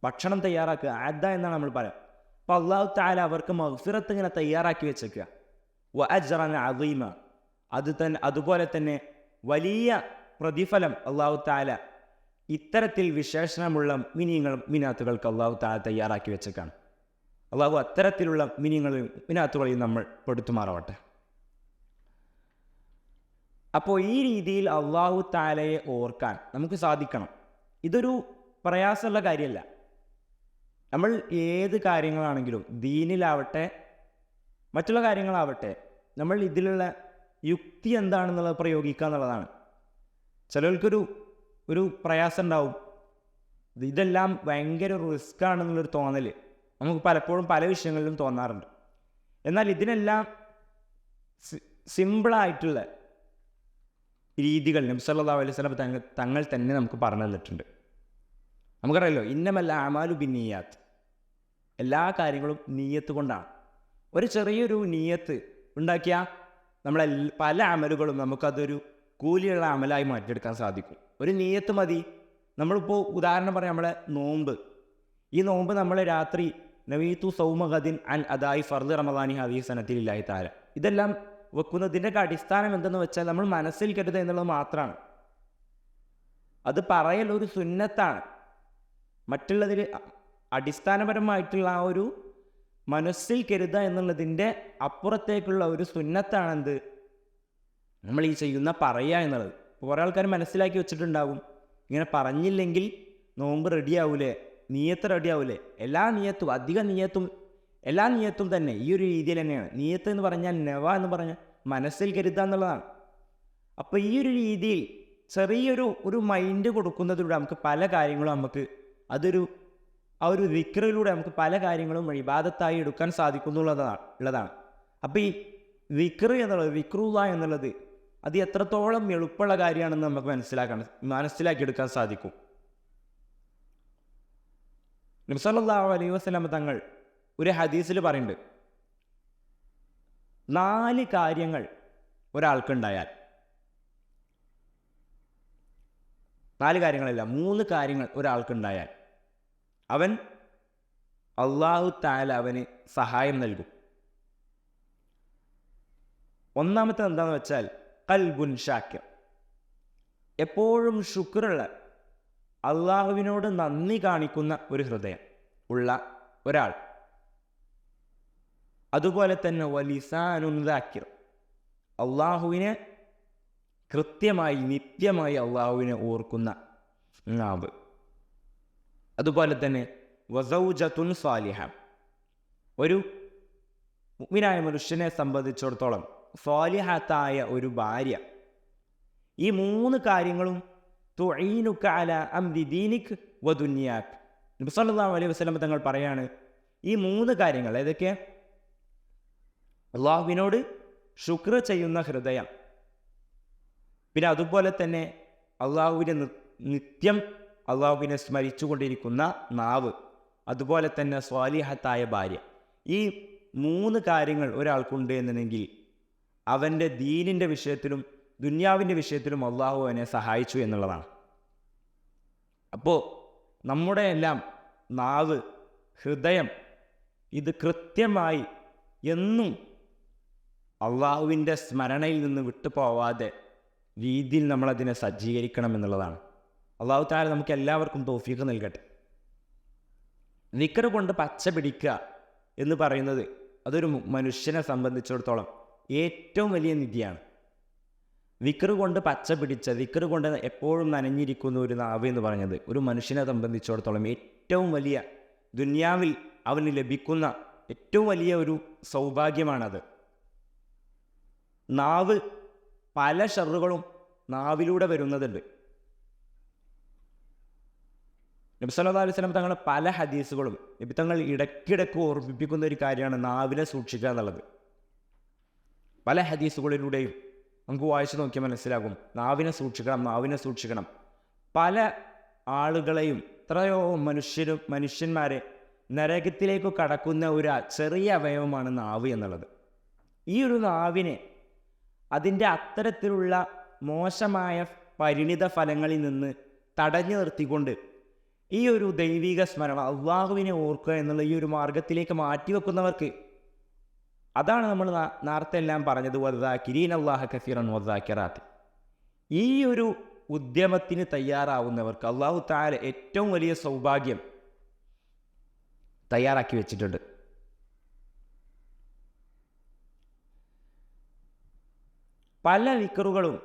ഭക്ഷണം തയ്യാറാക്കുക ആദ്ദ എന്നാണ് നമ്മൾ പറയാം. അപ്പോൾ അല്ലാഹു തആല അവർക്ക് മഗ്ഫിറത്ത് ഇങ്ങനെ തയ്യാറാക്കി വെച്ചേക്കുക. വ അജ്റൻ അദീമ, അതുപോലെ തന്നെ വലിയ പ്രതിഫലം അല്ലാഹു തആല ഇത്തരത്തിൽ വിശേഷണമുള്ള മിനാത്തുകൾക്ക് അല്ലാഹു തആല തയ്യാറാക്കി വെച്ചേക്കാണ്. അല്ലാഹു അത്തരത്തിലുള്ള മിനാത്തുകളെയും നമ്മൾ പെടുത്തുമാറാവട്ടെ. അപ്പോൾ ഈ രീതിയിൽ അല്ലാഹു തആലയെ ഓർക്കാൻ നമുക്ക് സാധിക്കണം. ഇതൊരു പ്രയാസമുള്ള കാര്യമല്ല. നമ്മൾ ഏത് കാര്യങ്ങളാണെങ്കിലും, ദീനിലാവട്ടെ മറ്റുള്ള കാര്യങ്ങളാവട്ടെ, നമ്മൾ ഇതിലുള്ള യുക്തി എന്താണെന്നുള്ളത് പ്രയോഗിക്കുക എന്നുള്ളതാണ്. ചിലർക്കൊരു പ്രയാസം ഉണ്ടാവും, ഇതെല്ലാം ഭയങ്കര റിസ്ക് ആണെന്നുള്ളൊരു തോന്നൽ നമുക്ക് പലപ്പോഴും പല വിഷയങ്ങളിലും തോന്നാറുണ്ട്. എന്നാൽ ഇതിനെല്ലാം സിമ്പിളായിട്ടുള്ള രീതികൾ നബി സല്ലല്ലാഹു അലൈഹി വസല്ലം തങ്ങൾ തന്നെ നമുക്ക് പറഞ്ഞു തന്നിട്ടുണ്ട്. നമുക്കറിയാലോ, ഇന്നമൽ അഅ്മാലു ബിന്നിയ്യാത്ത്, എല്ലാ കാര്യങ്ങളും നീയത്ത് കൊണ്ടാണ്. ഒരു ചെറിയൊരു നീയത്ത് ഉണ്ടാക്കിയാൽ നമ്മളെ പല അമലുകളും നമുക്കതൊരു കൂലിയുള്ള അമലായി മാറ്റിയെടുക്കാൻ സാധിക്കും. ഒരു നീയത്ത് മതി. നമ്മളിപ്പോൾ ഉദാഹരണം പറയാം, നമ്മളെ ഈ നോമ്പ് നമ്മൾ രാത്രി നവീത്തു സൗമഗദിൻ അൻ അദായി ഫർദ് റമദാനി ഹദീ സനത്തിലില്ലാഹി തആല, ഇതെല്ലാം വെക്കുന്നതിൻ്റെയൊക്കെ അടിസ്ഥാനം എന്തെന്ന് വെച്ചാൽ നമ്മൾ മനസ്സിൽ കരുതുക എന്നുള്ളത് മാത്രമാണ്. അത് പറയൽ ഒരു സുന്നത്താണ്. മറ്റുള്ളതിൽ അടിസ്ഥാനപരമായിട്ടുള്ള ആ ഒരു മനസ്സിൽ കരുതുക എന്നുള്ളതിൻ്റെ അപ്പുറത്തേക്കുള്ള ഒരു സുന്നത്താണെന്ത് നമ്മൾ ഈ ചെയ്യുന്ന പറയുക എന്നുള്ളത്. കുറേ ആൾക്കാർ മനസ്സിലാക്കി വെച്ചിട്ടുണ്ടാകും, ഇങ്ങനെ പറഞ്ഞില്ലെങ്കിൽ നോമ്പ് റെഡിയാവൂലേ, നീയത്ത് റെഡിയാവൂലേ. എല്ലാ നീയത്തും തന്നെ ഈ ഒരു രീതിയിൽ തന്നെയാണ്. നീയത്ത് എന്ന് പറഞ്ഞാൽ നെവ എന്ന് പറഞ്ഞാൽ മനസ്സിൽ കരുതുക എന്നുള്ളതാണ്. അപ്പോൾ ഈ ഒരു രീതിയിൽ ചെറിയൊരു മൈൻഡ് കൊടുക്കുന്നതിലൂടെ നമുക്ക് പല കാര്യങ്ങളും ആ ഒരു ദിക്റിലൂടെ നമുക്ക് പല കാര്യങ്ങളും ഇബാദത്തായി എടുക്കാൻ സാധിക്കുന്നുള്ളതാണ്. അപ്പോൾ ഈ ദിക്റുല്ലാ എന്നുള്ളത് അത് എത്രത്തോളം എളുപ്പമുള്ള കാര്യമാണെന്ന് നമുക്ക് മനസ്സിലാക്കിയെടുക്കാൻ സാധിക്കും. നബി സല്ലല്ലാഹു അലൈഹി വസല്ലം തങ്ങൾ ഒരു ഹദീസിൽ പറയുന്നുണ്ട്, 4 കാര്യങ്ങൾ ഒരാൾക്കുണ്ടായാൽ, 4 കാര്യങ്ങളല്ല 3 കാര്യങ്ങൾ ഒരാൾക്കുണ്ടായാൽ അവൻ അല്ലാഹു തആല അവന് സഹായം നൽകും. ഒന്നാമത്തെ എന്താണെന്ന് വെച്ചാൽ ഖൽബുൻ ഷാക്കിർ, എപ്പോഴും ശുക്റുള്ള, അള്ളാഹുവിനോട് നന്ദി കാണിക്കുന്ന ഒരു ഹൃദയം ഉള്ള ഒരാൾ. അതുപോലെ തന്നെ വലിസാനുൻ ദാക്കിർ, അള്ളാഹുവിനെ കൃത്യമായി നിത്യമായി അള്ളാഹുവിനെ ഓർക്കുന്ന നാവ്. അതുപോലെ തന്നെ വസൗജത്തുൻ സാലിഹ, ഒരു മുഅ്മിനായ മനുഷ്യനെ സംബന്ധിച്ചിടത്തോളം സാലിഹത്തായ ഒരു ഭാര്യ. ഈ 3 കാര്യങ്ങളും തുഈനുക അലാ അംരി ദീനിക് വ ദുനിയാക്. നബി സല്ലല്ലാഹു അലൈഹി വസല്ലം തങ്ങൾ പറയാണ്, ഈ 3 കാര്യങ്ങൾ ഏതൊക്കെ? അള്ളാഹുവിനോട് ശുക്ർ ചെയ്യുന്ന ഹൃദയം, പിന്നെ അതുപോലെ തന്നെ അള്ളാഹുവിനെ നിത്യം അള്ളാഹുവിനെ സ്മരിച്ചുകൊണ്ടിരിക്കുന്ന നാവ്, അതുപോലെ തന്നെ സ്വാലിഹത്തായ ഭാര്യ. ഈ 3 കാര്യങ്ങൾ ഒരാൾക്കുണ്ട് എന്നുണ്ടെങ്കിൽ അവൻ്റെ ദീനിൻ്റെ വിഷയത്തിലും ദുന്യാവിൻ്റെ വിഷയത്തിലും അള്ളാഹു അവനെ സഹായിച്ചു എന്നുള്ളതാണ്. അപ്പോൾ നമ്മുടെ എല്ലാം നാവ്, ഹൃദയം, ഇത് കൃത്യമായി എന്നും അള്ളാഹുവിൻ്റെ സ്മരണയിൽ നിന്ന് വിട്ടുപോവാതെ രീതിയിൽ നമ്മളതിനെ സജ്ജീകരിക്കണം എന്നുള്ളതാണ്. അള്ളാഹു തആല നമുക്ക് എല്ലാവർക്കും തൗഫീഖ് നൽകട്ടെ. ദിക്ർ കൊണ്ട് പച്ച പിടിക്കുക എന്ന് പറയുന്നത് അതൊരു മനുഷ്യനെ സംബന്ധിച്ചിടത്തോളം ഏറ്റവും വലിയ നിധിയാണ്. ദിക്ർ കൊണ്ട് പച്ച പിടിച്ച, ദിക്ർ കൊണ്ട് എപ്പോഴും നനഞ്ഞിരിക്കുന്ന ഒരു നാവ് എന്ന് പറഞ്ഞത് ഒരു മനുഷ്യനെ സംബന്ധിച്ചിടത്തോളം ഏറ്റവും വലിയ, ദുന്യാവിൽ അവന് ലഭിക്കുന്ന ഏറ്റവും വലിയ ഒരു സൗഭാഗ്യമാണത്. നാവ്, പല ഷർറുകളും നാവിലൂടെ വരുന്നതുണ്ട്. നബി സല്ലല്ലാഹു അലൈഹി വസല്ലം തങ്ങളുടെ പല ഹദീസുകളും നബി തങ്ങൾ ഇടയ്ക്കിടയ്ക്ക് ഓർമ്മിപ്പിക്കുന്ന ഒരു കാര്യമാണ് നാവിനെ സൂക്ഷിക്കുക എന്നുള്ളത്. പല ഹദീസുകളിലൂടെയും നമുക്ക് വായിച്ചു നോക്കിയാൽ മനസ്സിലാകും, നാവിനെ സൂക്ഷിക്കണം, നാവിനെ സൂക്ഷിക്കണം. പല ആളുകളെയും, എത്രയോ മനുഷ്യന്മാരെ നരകത്തിലേക്ക് കടക്കുന്ന ഒരു ചെറിയ അവയവമാണ് നാവ് എന്നുള്ളത്. ഈ ഒരു നാവിനെ അതിൻ്റെ അത്തരത്തിലുള്ള മോശമായ പരിണിത ഫലങ്ങളിൽ നിന്ന് തടഞ്ഞു നിർത്തിക്കൊണ്ട് ഈ ഒരു ദൈവിക സ്മരണ, അള്ളാഹുവിനെ ഓർക്കുക എന്നുള്ള ഈ ഒരു മാർഗത്തിലേക്ക് മാറ്റിവെക്കുന്നവർക്ക്, അതാണ് നമ്മൾ നേരത്തെ എല്ലാം പറഞ്ഞത്, വദ്ദാകിരീന അല്ലാഹ കസീറൻ വദ്ദാകിറാത്ത്. ഈ ഒരു ഉദ്യമത്തിന് തയ്യാറാവുന്നവർക്ക് അള്ളാഹു തആല ഏറ്റവും വലിയ സൗഭാഗ്യം തയ്യാറാക്കി വെച്ചിട്ടുണ്ട്. പല വിക്റുകളും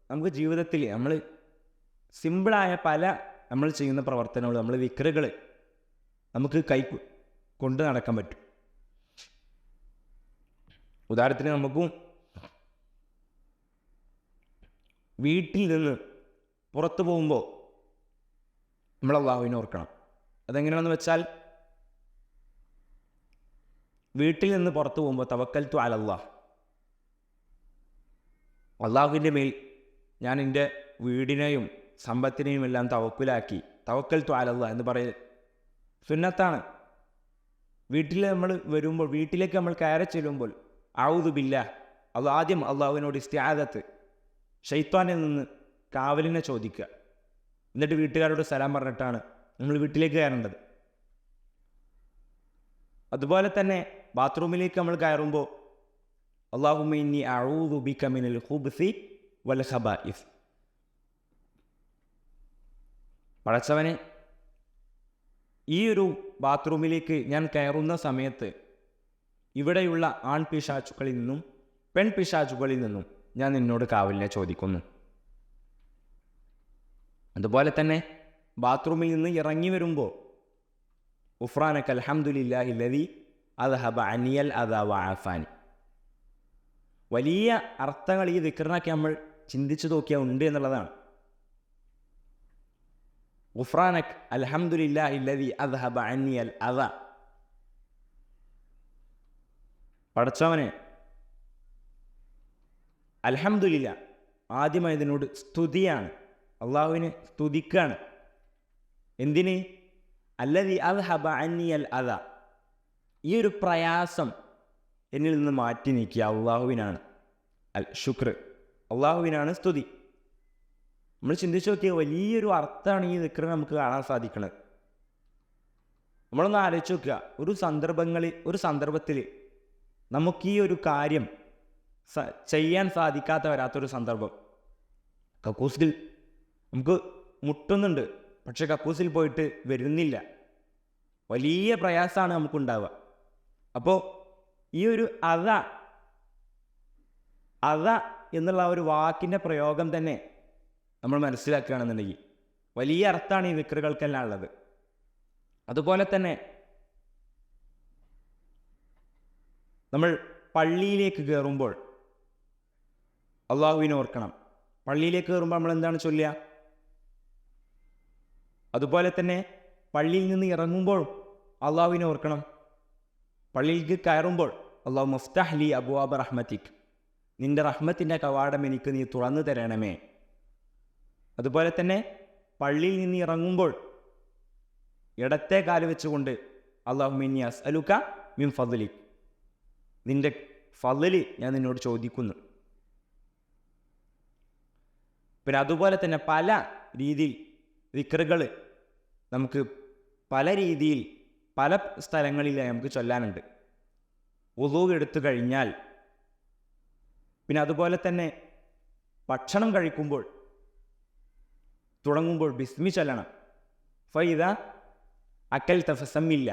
നമുക്ക് ജീവിതത്തിൽ നമ്മൾ സിമ്പിളായ നമ്മൾ ചെയ്യുന്ന പ്രവർത്തനങ്ങൾ, നമ്മൾ വിക്റുകൾ നമുക്ക് കൊണ്ട് നടക്കാൻ പറ്റും. ഉദാഹരണത്തിന് നമുക്കും വീട്ടിൽ നിന്ന് പുറത്തു പോകുമ്പോൾ നമ്മൾ അല്ലാഹുവിനെ ഓർക്കണം. അതെങ്ങനെയാണെന്ന് വെച്ചാൽ, വീട്ടിൽ നിന്ന് പുറത്തു പോകുമ്പോൾ തവക്കൽതു അലല്ലാഹ്, അള്ളാഹുവിൻ്റെ മേൽ ഞാൻ എൻ്റെ വീടിനെയും സമ്പത്തിനെയും എല്ലാം തവക്കുലാക്കി, തവക്കൽതു അലല്ലാഹ് എന്ന് പറയുന്നത് സുന്നത്താണ്. വീട്ടിൽ നമ്മൾ വരുമ്പോൾ, വീട്ടിലേക്ക് നമ്മൾ കയറി ചെല്ലുമ്പോൾ ഔദു ബില്ലാഹ്, അത് ആദ്യം അള്ളാഹുവിനോട് ഇസ്തിആദത്ത്, ശൈത്വാനിൽ നിന്ന് കാവലിനെ ചോദിക്കുക. എന്നിട്ട് വീട്ടുകാരോട് സലാം പറഞ്ഞിട്ടാണ് നമ്മൾ വീട്ടിലേക്ക് കയറേണ്ടത്. അതുപോലെ തന്നെ ബാത്റൂമിലേക്ക് നമ്മൾ കയറുമ്പോൾ അല്ലാഹുമ്മ ഇന്നി അഊദു ബിക മിനൽ ഖുബ്സി വൽ ഖബായിസ്, പടച്ചവനെ ഈ ഒരു ബാത്റൂമിലേക്ക് ഞാൻ കയറുന്ന സമയത്ത് ഇവിടെയുള്ള ആൺപിശാചുക്കളിൽ നിന്നും പെൺപിശാചുക്കളിൽ നിന്നും ഞാൻ നിന്നോട് കാവലിനെ ചോദിക്കുന്നു. അതുപോലെ തന്നെ ബാത്റൂമിൽ നിന്ന് ഇറങ്ങി വരുമ്പോൾ ഉഫ്രാനക അൽഹംദുലില്ലാഹി ലദി അദ്ഹബ അനിയൽ അദാ വഅഫാനി. വലിയ അർത്ഥങ്ങൾ ഈ ദിക്റിനൊക്കെ നമ്മൾ ചിന്തിച്ചു നോക്കിയാൽ ഉണ്ട് എന്നുള്ളതാണ്. ഉഫ്രാനക അൽഹംദുലില്ലാഹി ലദി അദ്ഹബ അനിയൽ അദാ, പടച്ചവനെ അൽഹംദുലില്ലാ, ആദ്യമായി ഇതിനോട് സ്തുതിയാണ്, അള്ളാഹുവിനെ സ്തുതിക്കുകയാണ്. എന്തിന്? അല്ലദി അദ്ഹബ അനിയൽ അദാ, ഈ ഒരു പ്രയാസം എന്നിൽ നിന്ന് മാറ്റി നീക്കിയ അള്ളാഹുവിനാണ് അൽ ശുക്ർ, അള്ളാഹുവിനാണ് സ്തുതി. നമ്മൾ ചിന്തിച്ചു നോക്കിയ വലിയൊരു അർത്ഥമാണ് ഈ ദിക്റിന് നമുക്ക് കാണാൻ സാധിക്കുന്നത്. നമ്മളൊന്ന് ആലോചിച്ച് നോക്കുക, ഒരു സന്ദർഭത്തിൽ നമുക്ക് ഈ ഒരു കാര്യം ചെയ്യാൻ സാധിക്കാത്ത വരാത്തൊരു സന്ദർഭം, കക്കൂസിൽ നമുക്ക് മുട്ടുന്നുണ്ട്, പക്ഷെ കക്കൂസിൽ പോയിട്ട് വരുന്നില്ല, വലിയ പ്രയാസമാണ് നമുക്കുണ്ടാവുക. അപ്പോൾ ഈ ഒരു അത എന്നുള്ള ഒരു വാക്കിൻ്റെ പ്രയോഗം തന്നെ നമ്മൾ മനസ്സിലാക്കുകയാണെന്നുണ്ടെങ്കിൽ വലിയ അർത്ഥമാണ് ഈ ദിക്റുകൾക്കെല്ലാം ഉള്ളത്. അതുപോലെ തന്നെ നമ്മൾ പള്ളിയിലേക്ക് കയറുമ്പോൾ അള്ളാഹുവിനെ ഓർക്കണം. പള്ളിയിലേക്ക് കയറുമ്പോൾ നമ്മൾ എന്താണ് ചൊല്ലുക? അതുപോലെ തന്നെ പള്ളിയിൽ നിന്ന് ഇറങ്ങുമ്പോൾ അള്ളാഹുവിനെ ഓർക്കണം. പള്ളിയിലേക്ക് കയറുമ്പോൾ അല്ലാഹു മുഫ്തഹ് ലി അബ്വാബ റഹ്മതിക്, നിൻ്റെ റഹ്മത്തിൻ്റെ കവാടം എനിക്ക് നീ തുറന്നു തരണമേ. അതുപോലെ തന്നെ പള്ളിയിൽ നിന്ന് ഇറങ്ങുമ്പോൾ ഇടത്തെ കാല് വെച്ചുകൊണ്ട് അല്ലാഹുമ്മ ഇന്നി അസ്അലുക മിൻ ഫദ്ലിക്, നിൻ്റെ ഫദ്ല് ഞാൻ നിന്നോട് ചോദിക്കുന്നു. പിന്നെ അതുപോലെ തന്നെ പല രീതിയിൽ ദിക്റുകൾ നമുക്ക് പല രീതിയിൽ പല സ്ഥലങ്ങളിലായി നമുക്ക് ചൊല്ലാനുണ്ട്. വുളൂ എടുത്തു കഴിഞ്ഞാൽ, പിന്നെ അതുപോലെ തന്നെ ഭക്ഷണം കഴിക്കുമ്പോൾ തുടങ്ങുമ്പോൾ ബിസ്മി ചൊല്ലണം. ഫൈദ അക്കൽത ഫസമ്മില്ല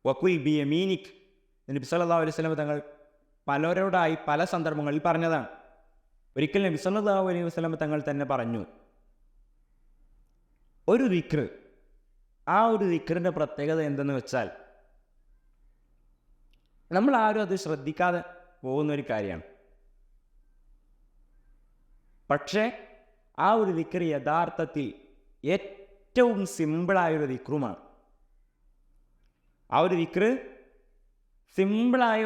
വകുൽ ബിയമീനിക്, നബി സല്ലല്ലാഹു അലൈഹി വസല്ലം തങ്ങൾ പലരോടായി പല സന്ദർഭങ്ങളിൽ പറഞ്ഞതാണ്. ഒരിക്കൽ നബി സല്ലല്ലാഹു അലൈഹി വസല്ലം തങ്ങൾ തന്നെ പറഞ്ഞു, ഒരു ദിക്ർ, ആ ഒരു ദിക്റിൻ്റെ പ്രത്യേകത എന്തെന്ന് വെച്ചാൽ നമ്മൾ ആരും അത് ശ്രദ്ധിക്കാതെ പോകുന്നൊരു കാര്യമാണ്. പക്ഷേ ആ ഒരു ദിക്ർ യഥാർത്ഥത്തിൽ ഏറ്റവും സിമ്പിളായൊരു ദിക്റുമാണ്. ആ ഒരു ദിക്റ് സിമ്പിളായ,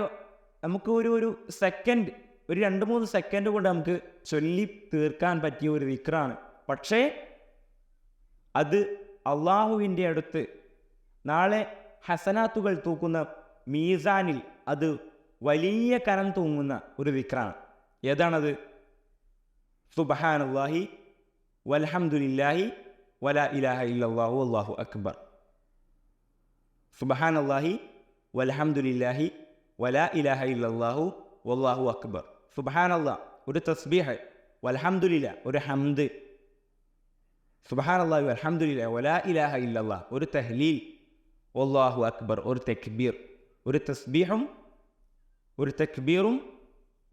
നമുക്ക് ഒരു സെക്കൻഡ്, ഒരു 2-3 സെക്കൻഡ് കൊണ്ട് നമുക്ക് ചൊല്ലി തീർക്കാൻ പറ്റിയ ഒരു ദിക്റാണ്. പക്ഷേ അത് അള്ളാഹുവിൻ്റെ അടുത്ത് നാളെ ഹസനാത്തുകൾ തൂക്കുന്ന മീസാനിൽ അത് വലിയ കനം തൂങ്ങുന്ന ഒരു ദിക്റാണ്. ഏതാണത്? സുബ്ഹാനല്ലാഹി വൽഹംദുലില്ലാഹി വലാ ഇലാഹ ഇല്ലല്ലാഹു വല്ലാഹു അക്ബർ. സുബ്ഹാനല്ലാഹി വൽഹംദുലില്ലാഹി വലാ ഇലാഹ ഇല്ലല്ലാഹു വല്ലാഹു അക്ബർ. സുബ്ഹാനല്ലാഹ് ഒരു തസ്ബീഹ്, വൽഹംദുലില്ലാ ഒരു ഹംദ്, സുബ്ഹാനല്ലാഹി വൽഹംദുലില്ലാ വലാ ഇലാഹ ഇല്ലല്ലാഹ് ഒരു തഹ്ലീൽ, വല്ലാഹു അക്ബർ ഒരു തക്ബീർ. ഒരു തസ്ബീഹും ഒരു തക്ബീറും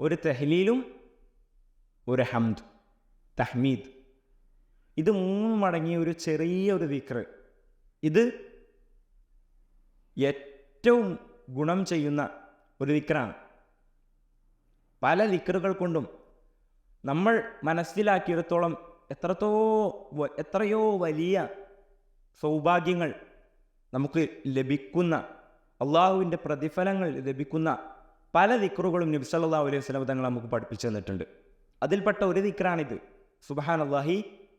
ഒരു തഹ്ലീലും ഒരു ഹംദ്, തഹ്മീദ്. ഇത് 3 മടങ്ങിയ ഒരു ചെറിയൊരു ദിക്ർ. ഇത് ഏറ്റവും ഗുണം ചെയ്യുന്ന ഒരു ദിക്റാണ്. പല ദിക്റുകൾ കൊണ്ടും നമ്മൾ മനസ്സിലാക്കിയിടത്തോളം എത്രയോ വലിയ സൗഭാഗ്യങ്ങൾ നമുക്ക് ലഭിക്കുന്ന, അള്ളാഹുവിൻ്റെ പ്രതിഫലങ്ങൾ ലഭിക്കുന്ന പല ദിക്റുകളും നബി സല്ലല്ലാഹു അലൈഹി വസല്ലം തങ്ങൾ നമുക്ക് പഠിപ്പിച്ചു തന്നിട്ടുണ്ട്. അതിൽപ്പെട്ട ഒരു ദിക്റാണിത്. സുബ്ഹാനല്ലാഹി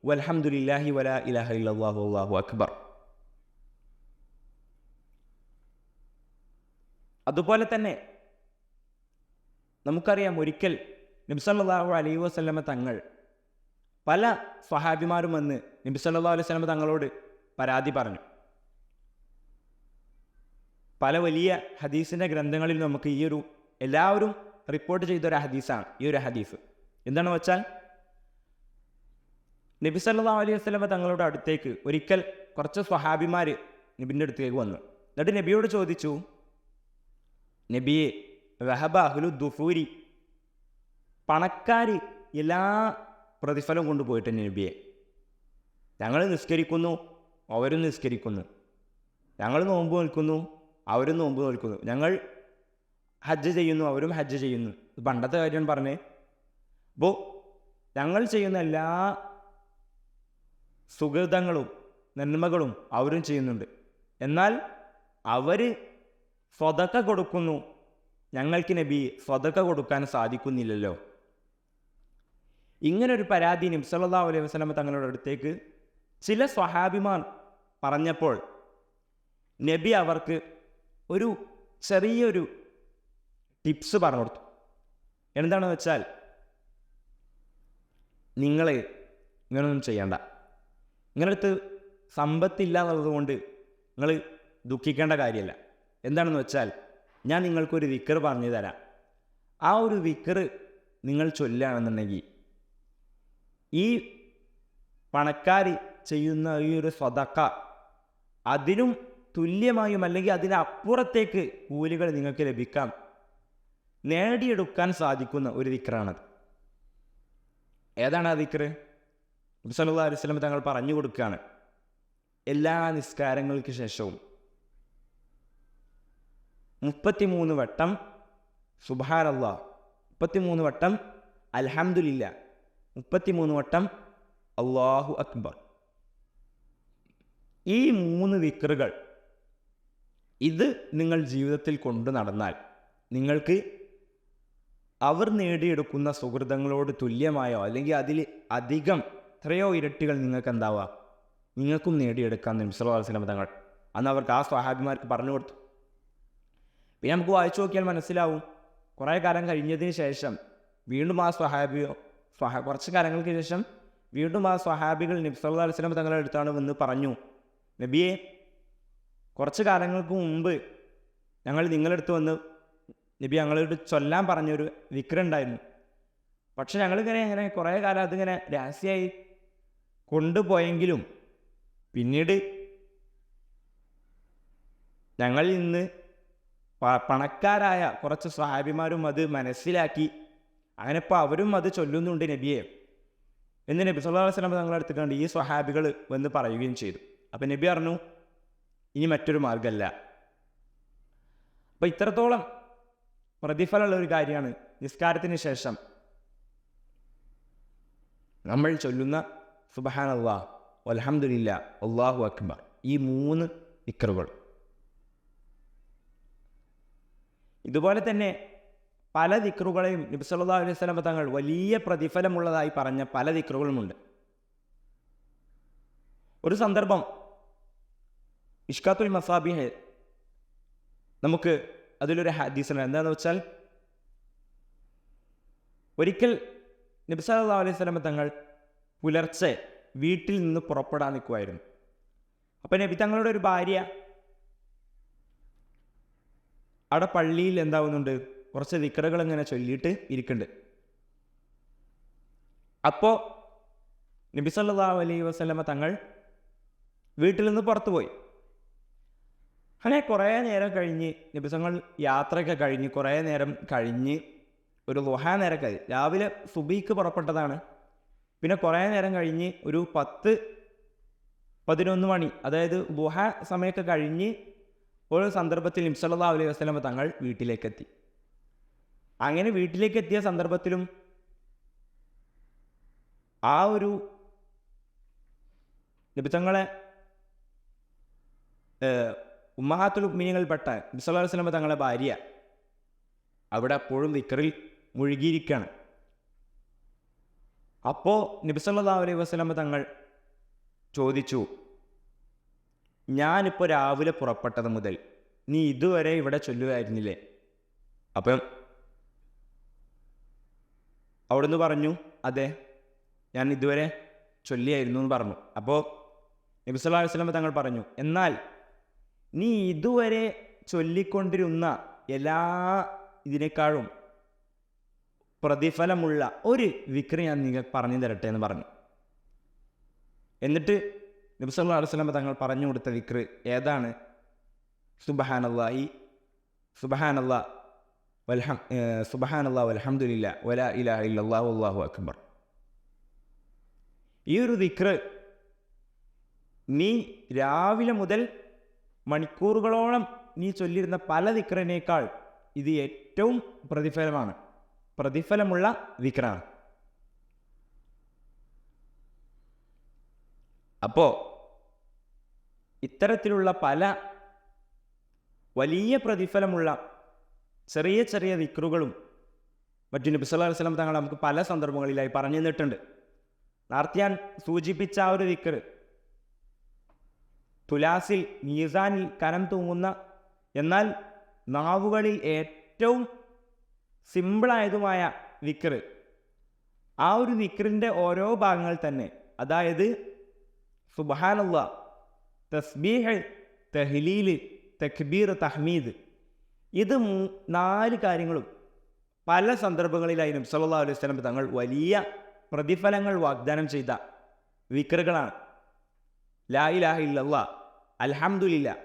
വൽഹംദുലില്ലാഹി വലാ ഇലാഹ ഇല്ലല്ലാഹു വല്ലാഹു അക്ബർ. അതുപോലെ തന്നെ നമുക്കറിയാം, ഒരിക്കൽ നബി സല്ലല്ലാഹു അലൈഹി വസല്ലം തങ്ങൾ പല സ്വഹാബിമാരും വന്ന് നബി സല്ലല്ലാഹു അലൈഹി വസല്ലം തങ്ങളോട് പരാതി പറഞ്ഞു. പല വലിയ ഹദീസിൻ്റെ ഗ്രന്ഥങ്ങളിൽ നമുക്ക് എല്ലാവരും റിപ്പോർട്ട് ചെയ്തൊരു ഹദീസാണ് ഈ ഒരു ഹദീസ്. എന്താണെന്ന് വെച്ചാൽ, നബി സല്ലല്ലാഹു അലൈഹി വസല്ലം തങ്ങളുടെ അടുത്തേക്ക് ഒരിക്കൽ കുറച്ച് സ്വഹാബിമാർ നബിൻ്റെ അടുത്തേക്ക് വന്നു. എന്നിട്ട് നബിയോട് ചോദിച്ചു, നബിയെ, വഹബ അഹ്ലു ദുഫൂരി, പണക്കാർ എല്ലാ പ്രതിഫലം കൊണ്ടുപോയിട്ടുണ്ട് നബിയെ. ഞങ്ങൾ നിസ്കരിക്കുന്നു, അവരും നിസ്കരിക്കുന്നു. ഞങ്ങൾ നോമ്പ് നിൽക്കുന്നു, അവരും നോമ്പ് നിൽക്കുന്നു. ഞങ്ങൾ ഹജ്ജ് ചെയ്യുന്നു, അവരും ഹജ്ജ് ചെയ്യുന്നു. പണ്ടത്തെ കാര്യം പറഞ്ഞേ. അപ്പോൾ ഞങ്ങൾ ചെയ്യുന്ന എല്ലാ സുഹൃതങ്ങളും നന്മകളും അവരും ചെയ്യുന്നുണ്ട്. എന്നാൽ അവർ സ്വതക്ക കൊടുക്കുന്നു, ഞങ്ങൾക്ക് നബി സ്വതക്ക കൊടുക്കാൻ സാധിക്കുന്നില്ലല്ലോ. ഇങ്ങനൊരു പരാതി നബി സല്ലല്ലാഹു അലൈഹി വസല്ലം തങ്ങളുടെ അടുത്തേക്ക് ചില സ്വഹാബിമാർ പറഞ്ഞപ്പോൾ നബി അവർക്ക് ഒരു ചെറിയൊരു ടിപ്സ് പറഞ്ഞു കൊടുത്തു. എന്താണെന്ന് വെച്ചാൽ, നിങ്ങൾ ഇങ്ങനൊന്നും ചെയ്യണ്ട. നിങ്ങളടുത്ത് സമ്പത്തില്ല എന്നുള്ളത് കൊണ്ട് നിങ്ങൾ ദുഃഖിക്കേണ്ട കാര്യമല്ല. എന്താണെന്ന് വെച്ചാൽ, ഞാൻ നിങ്ങൾക്കൊരു ദിക്ർ പറഞ്ഞു തരാം. ആ ഒരു ദിക്ർ നിങ്ങൾ ചൊല്ലുകയാണെന്നുണ്ടെങ്കിൽ ഈ പണക്കാർ ചെയ്യുന്ന ഈ ഒരു സ്വതക്ക അതിനും തുല്യമായും അല്ലെങ്കിൽ അതിനപ്പുറത്തേക്ക് കൂലികൾ നിങ്ങൾക്ക് ലഭിക്കാം, നേടിയെടുക്കാൻ സാധിക്കുന്ന ഒരു ദിക്റാണത്. ഏതാണ് ആ ദിക്ർ? നബി സല്ലല്ലാഹു അലൈഹി വസല്ലം തങ്ങൾ പറഞ്ഞു കൊടുക്കുകയാണ്, എല്ലാ നിസ്കാരങ്ങൾക്ക് ശേഷവും 33 വട്ടം സുബ്ഹാനല്ലാഹ്, 33 വട്ടം അൽഹംദുലില്ലാ, 33 വട്ടം അല്ലാഹു അക്ബർ. ഈ 3 ദിക്റുകൾ ഇത് നിങ്ങൾ ജീവിതത്തിൽ കൊണ്ടു നടന്നാൽ നിങ്ങൾക്ക് അവർ നേടിയെടുക്കുന്ന സുഹൃതങ്ങളോട് തുല്യമായോ അല്ലെങ്കിൽ അതിൽ അധികം എത്രയോ ഇരട്ടികൾ നിങ്ങൾക്ക് എന്താവുക, നിങ്ങൾക്കും നേടിയെടുക്കാൻ നബി സല്ലല്ലാഹു അലൈഹി വസല്ലം തങ്ങൾ അന്ന് അവർക്ക് ആ സ്വഹാബിമാർക്ക് പറഞ്ഞു കൊടുത്തു. പിന്നെ നമുക്ക് വായിച്ചു നോക്കിയാൽ മനസ്സിലാവും, കുറേ കാലം കഴിഞ്ഞതിന് ശേഷം വീണ്ടും ആ കുറച്ച് കാലങ്ങൾക്ക് ശേഷം വീണ്ടും ആ സ്വഹാബികൾ നബി സല്ലല്ലാഹു അലൈഹി വസല്ലം തങ്ങളുടെ അടുത്താണ് വന്ന് പറഞ്ഞു, നബിയെ, കുറച്ച് കാലങ്ങൾക്ക് മുമ്പ് ഞങ്ങൾ നിങ്ങളടുത്ത് വന്ന് നബി ഞങ്ങളോട് ചൊല്ലാൻ പറഞ്ഞൊരു ദിക്റുണ്ടായിരുന്നു. പക്ഷെ ഞങ്ങളിങ്ങനെ കുറേ കാലം അതിങ്ങനെ രഹസ്യമായി കൊണ്ടുപോയെങ്കിലും പിന്നീട് ഞങ്ങളിൽ നിന്ന് പണക്കാരായ കുറച്ച് സ്വഹാബിമാരും അത് മനസ്സിലാക്കി, അങ്ങനെ ഇപ്പോൾ അവരും അത് ചൊല്ലുന്നുണ്ട് നബിയെ എന്ന് നബി സല്ലല്ലാഹു അലൈഹി വസല്ലം തങ്ങളെ അടുത്തിട്ടുണ്ട് ഈ സ്വഹാബികൾ വന്ന് പറയുകയും ചെയ്തു. അപ്പം നബി പറഞ്ഞു, ഇനി മറ്റൊരു മാർഗ്ഗമല്ല. അപ്പം ഇത്രത്തോളം പ്രതിഫലമുള്ള ഒരു കാര്യമാണ് നിസ്കാരത്തിന് ശേഷം നമ്മൾ ചൊല്ലുന്ന സുബ്ഹാനല്ലാഹ് അൽഹംദുലില്ലാ, അല്ലാഹു അക്ബർ, ഈ 3 ദിക്റുകൾ. ഇതുപോലെ തന്നെ പല ദിക്റുകളെയും നബി സല്ലല്ലാഹു അലൈഹി വസല്ലം തങ്ങൾ വലിയ പ്രതിഫലമുള്ളതായി പറഞ്ഞ പല ദിക്റുകളുമുണ്ട്. ഒരു സന്ദർഭം ഇഷ്കാത്തുൽ മസാബിഹ് നമുക്ക് അതിലൊരു ഹദീസുണ്ട്. എന്താണെന്ന് വെച്ചാൽ, ഒരിക്കൽ നബി സല്ലല്ലാഹു അലൈഹി വസല്ലം തങ്ങൾ പുലർച്ചെ വീട്ടിൽ നിന്ന് പുറപ്പെടാൻ നിൽക്കുമായിരുന്നു. അപ്പം നബി തങ്ങളുടെ ഒരു ഭാര്യ അവിടെ പള്ളിയിൽ എന്താവുന്നുണ്ട്, കുറച്ച് ദിക്റുകൾ ഇങ്ങനെ ചൊല്ലിയിട്ട് ഇരിക്കുന്നുണ്ട്. അപ്പോൾ നബി സല്ലല്ലാഹു അലൈഹി വസല്ലം തങ്ങൾ വീട്ടിൽ നിന്ന് പുറത്തു പോയി. അങ്ങനെ കുറേ നേരം കഴിഞ്ഞ് നബി തങ്ങൾ യാത്രയൊക്കെ കഴിഞ്ഞ് കുറേ നേരം കഴിഞ്ഞ് ഒരു ളുഹാ നേരമൊക്കെ രാവിലെ സുബഹിക്ക് പുറപ്പെട്ടതാണ്. പിന്നെ കുറേ നേരം കഴിഞ്ഞ് ഒരു 10-11 മണി, അതായത് ളുഹാ സമയമൊക്കെ കഴിഞ്ഞ് ഒരു സന്ദർഭത്തിൽ നബി സല്ലല്ലാഹു അലൈഹി വസല്ലം തങ്ങൾ വീട്ടിലേക്കെത്തി. അങ്ങനെ വീട്ടിലേക്ക് എത്തിയ സന്ദർഭത്തിലും ആ ഒരു നബി തങ്ങളെ ഉമ്മഹാത്തുൽ മുഅ്മിനീങ്ങളിൽപ്പെട്ട നബി സല്ലല്ലാഹു അലൈഹി വസല്ലം തങ്ങളെ ഭാര്യ അവിടെ അപ്പോഴും ദിക്റിൽ മുഴുകിയിരിക്കുകയാണ്. അപ്പോൾ നബി സല്ലല്ലാഹു അലൈഹി വസല്ലം തങ്ങൾ ചോദിച്ചു, ഞാനിപ്പോൾ രാവിലെ പുറപ്പെട്ടത് മുതൽ നീ ഇതുവരെ ഇവിടെ ചൊല്ലുമായിരുന്നില്ലേ? അപ്പം അവിടുന്ന് പറഞ്ഞു, അതെ, ഞാൻ ഇതുവരെ ചൊല്ലിയായിരുന്നു എന്ന് പറഞ്ഞു. അപ്പോൾ നബി സല്ലല്ലാഹു അലൈഹി വസല്ലം തങ്ങൾ പറഞ്ഞു, എന്നാൽ നീ ഇതുവരെ ചൊല്ലിക്കൊണ്ടിരുന്ന എല്ലാ ഇതിനേക്കാളും പ്രതിഫലമുള്ള ഒരു വിക്രി ഞാൻ നിങ്ങൾക്ക് പറഞ്ഞു തരട്ടെ എന്ന് പറഞ്ഞു. എന്നിട്ട് നബി സല്ലല്ലാഹു അലൈഹി വസല്ലം തങ്ങൾ പറഞ്ഞു കൊടുത്ത വിക്ര് ഏതാണ്? സുബ്ഹാനല്ലാഹി സുബ്ഹാനല്ലാഹ് വൽഹംദുലില്ലാ വലാ ഇലാഹ ഇല്ലല്ലാഹു വല്ലാഹു അക്ബർ. ഈ ഒരു ദിക്റ് നീ രാവിലെ മുതൽ മണിക്കൂറുകളോളം നീ ചൊല്ലിയിരുന്ന പല ദിക്റിനേക്കാൾ ഇത് ഏറ്റവും പ്രതിഫലമുള്ള ദിക്റാണ്. അപ്പോൾ ഇത്തരത്തിലുള്ള പല വലിയ പ്രതിഫലമുള്ള ചെറിയ ചെറിയ ദിക്റുകളും മറ്റു നബി സല്ലല്ലാഹു അലൈഹി വസല്ലം തങ്ങൾ നമുക്ക് പല സന്ദർഭങ്ങളിലായി പറഞ്ഞു തന്നിട്ടുണ്ട്. നേരത്തെ ഞാൻ സൂചിപ്പിച്ച ആ ഒരു ദിക്റ് തുലാസിൽ മീസാനിൽ കനം തൂങ്ങുന്ന, എന്നാൽ നാവുകളിൽ ഏറ്റവും സിമ്പിളായതുമായ ദിക്റ്, ആ ഒരു ദിക്റിൻ്റെ ഓരോ ഭാഗങ്ങൾ തന്നെ, അതായത് സുബ്ഹാനല്ലാഹ്, തസ്ബീഹ്, തഹ്ലീൽ, തക്ബീർ, തഹ്മീദ്, ഇത് 4 കാര്യങ്ങളും പല സന്ദർഭങ്ങളിലായി നബി സല്ലല്ലാഹു അലൈഹി വസല്ലം തങ്ങൾ വലിയ പ്രതിഫലങ്ങൾ വാഗ്ദാനം ചെയ്ത ദിക്റുകളാണ്. ലാ ഇലാഹ ഇല്ലല്ലാഹ്, അൽഹംദുലില്ലാ.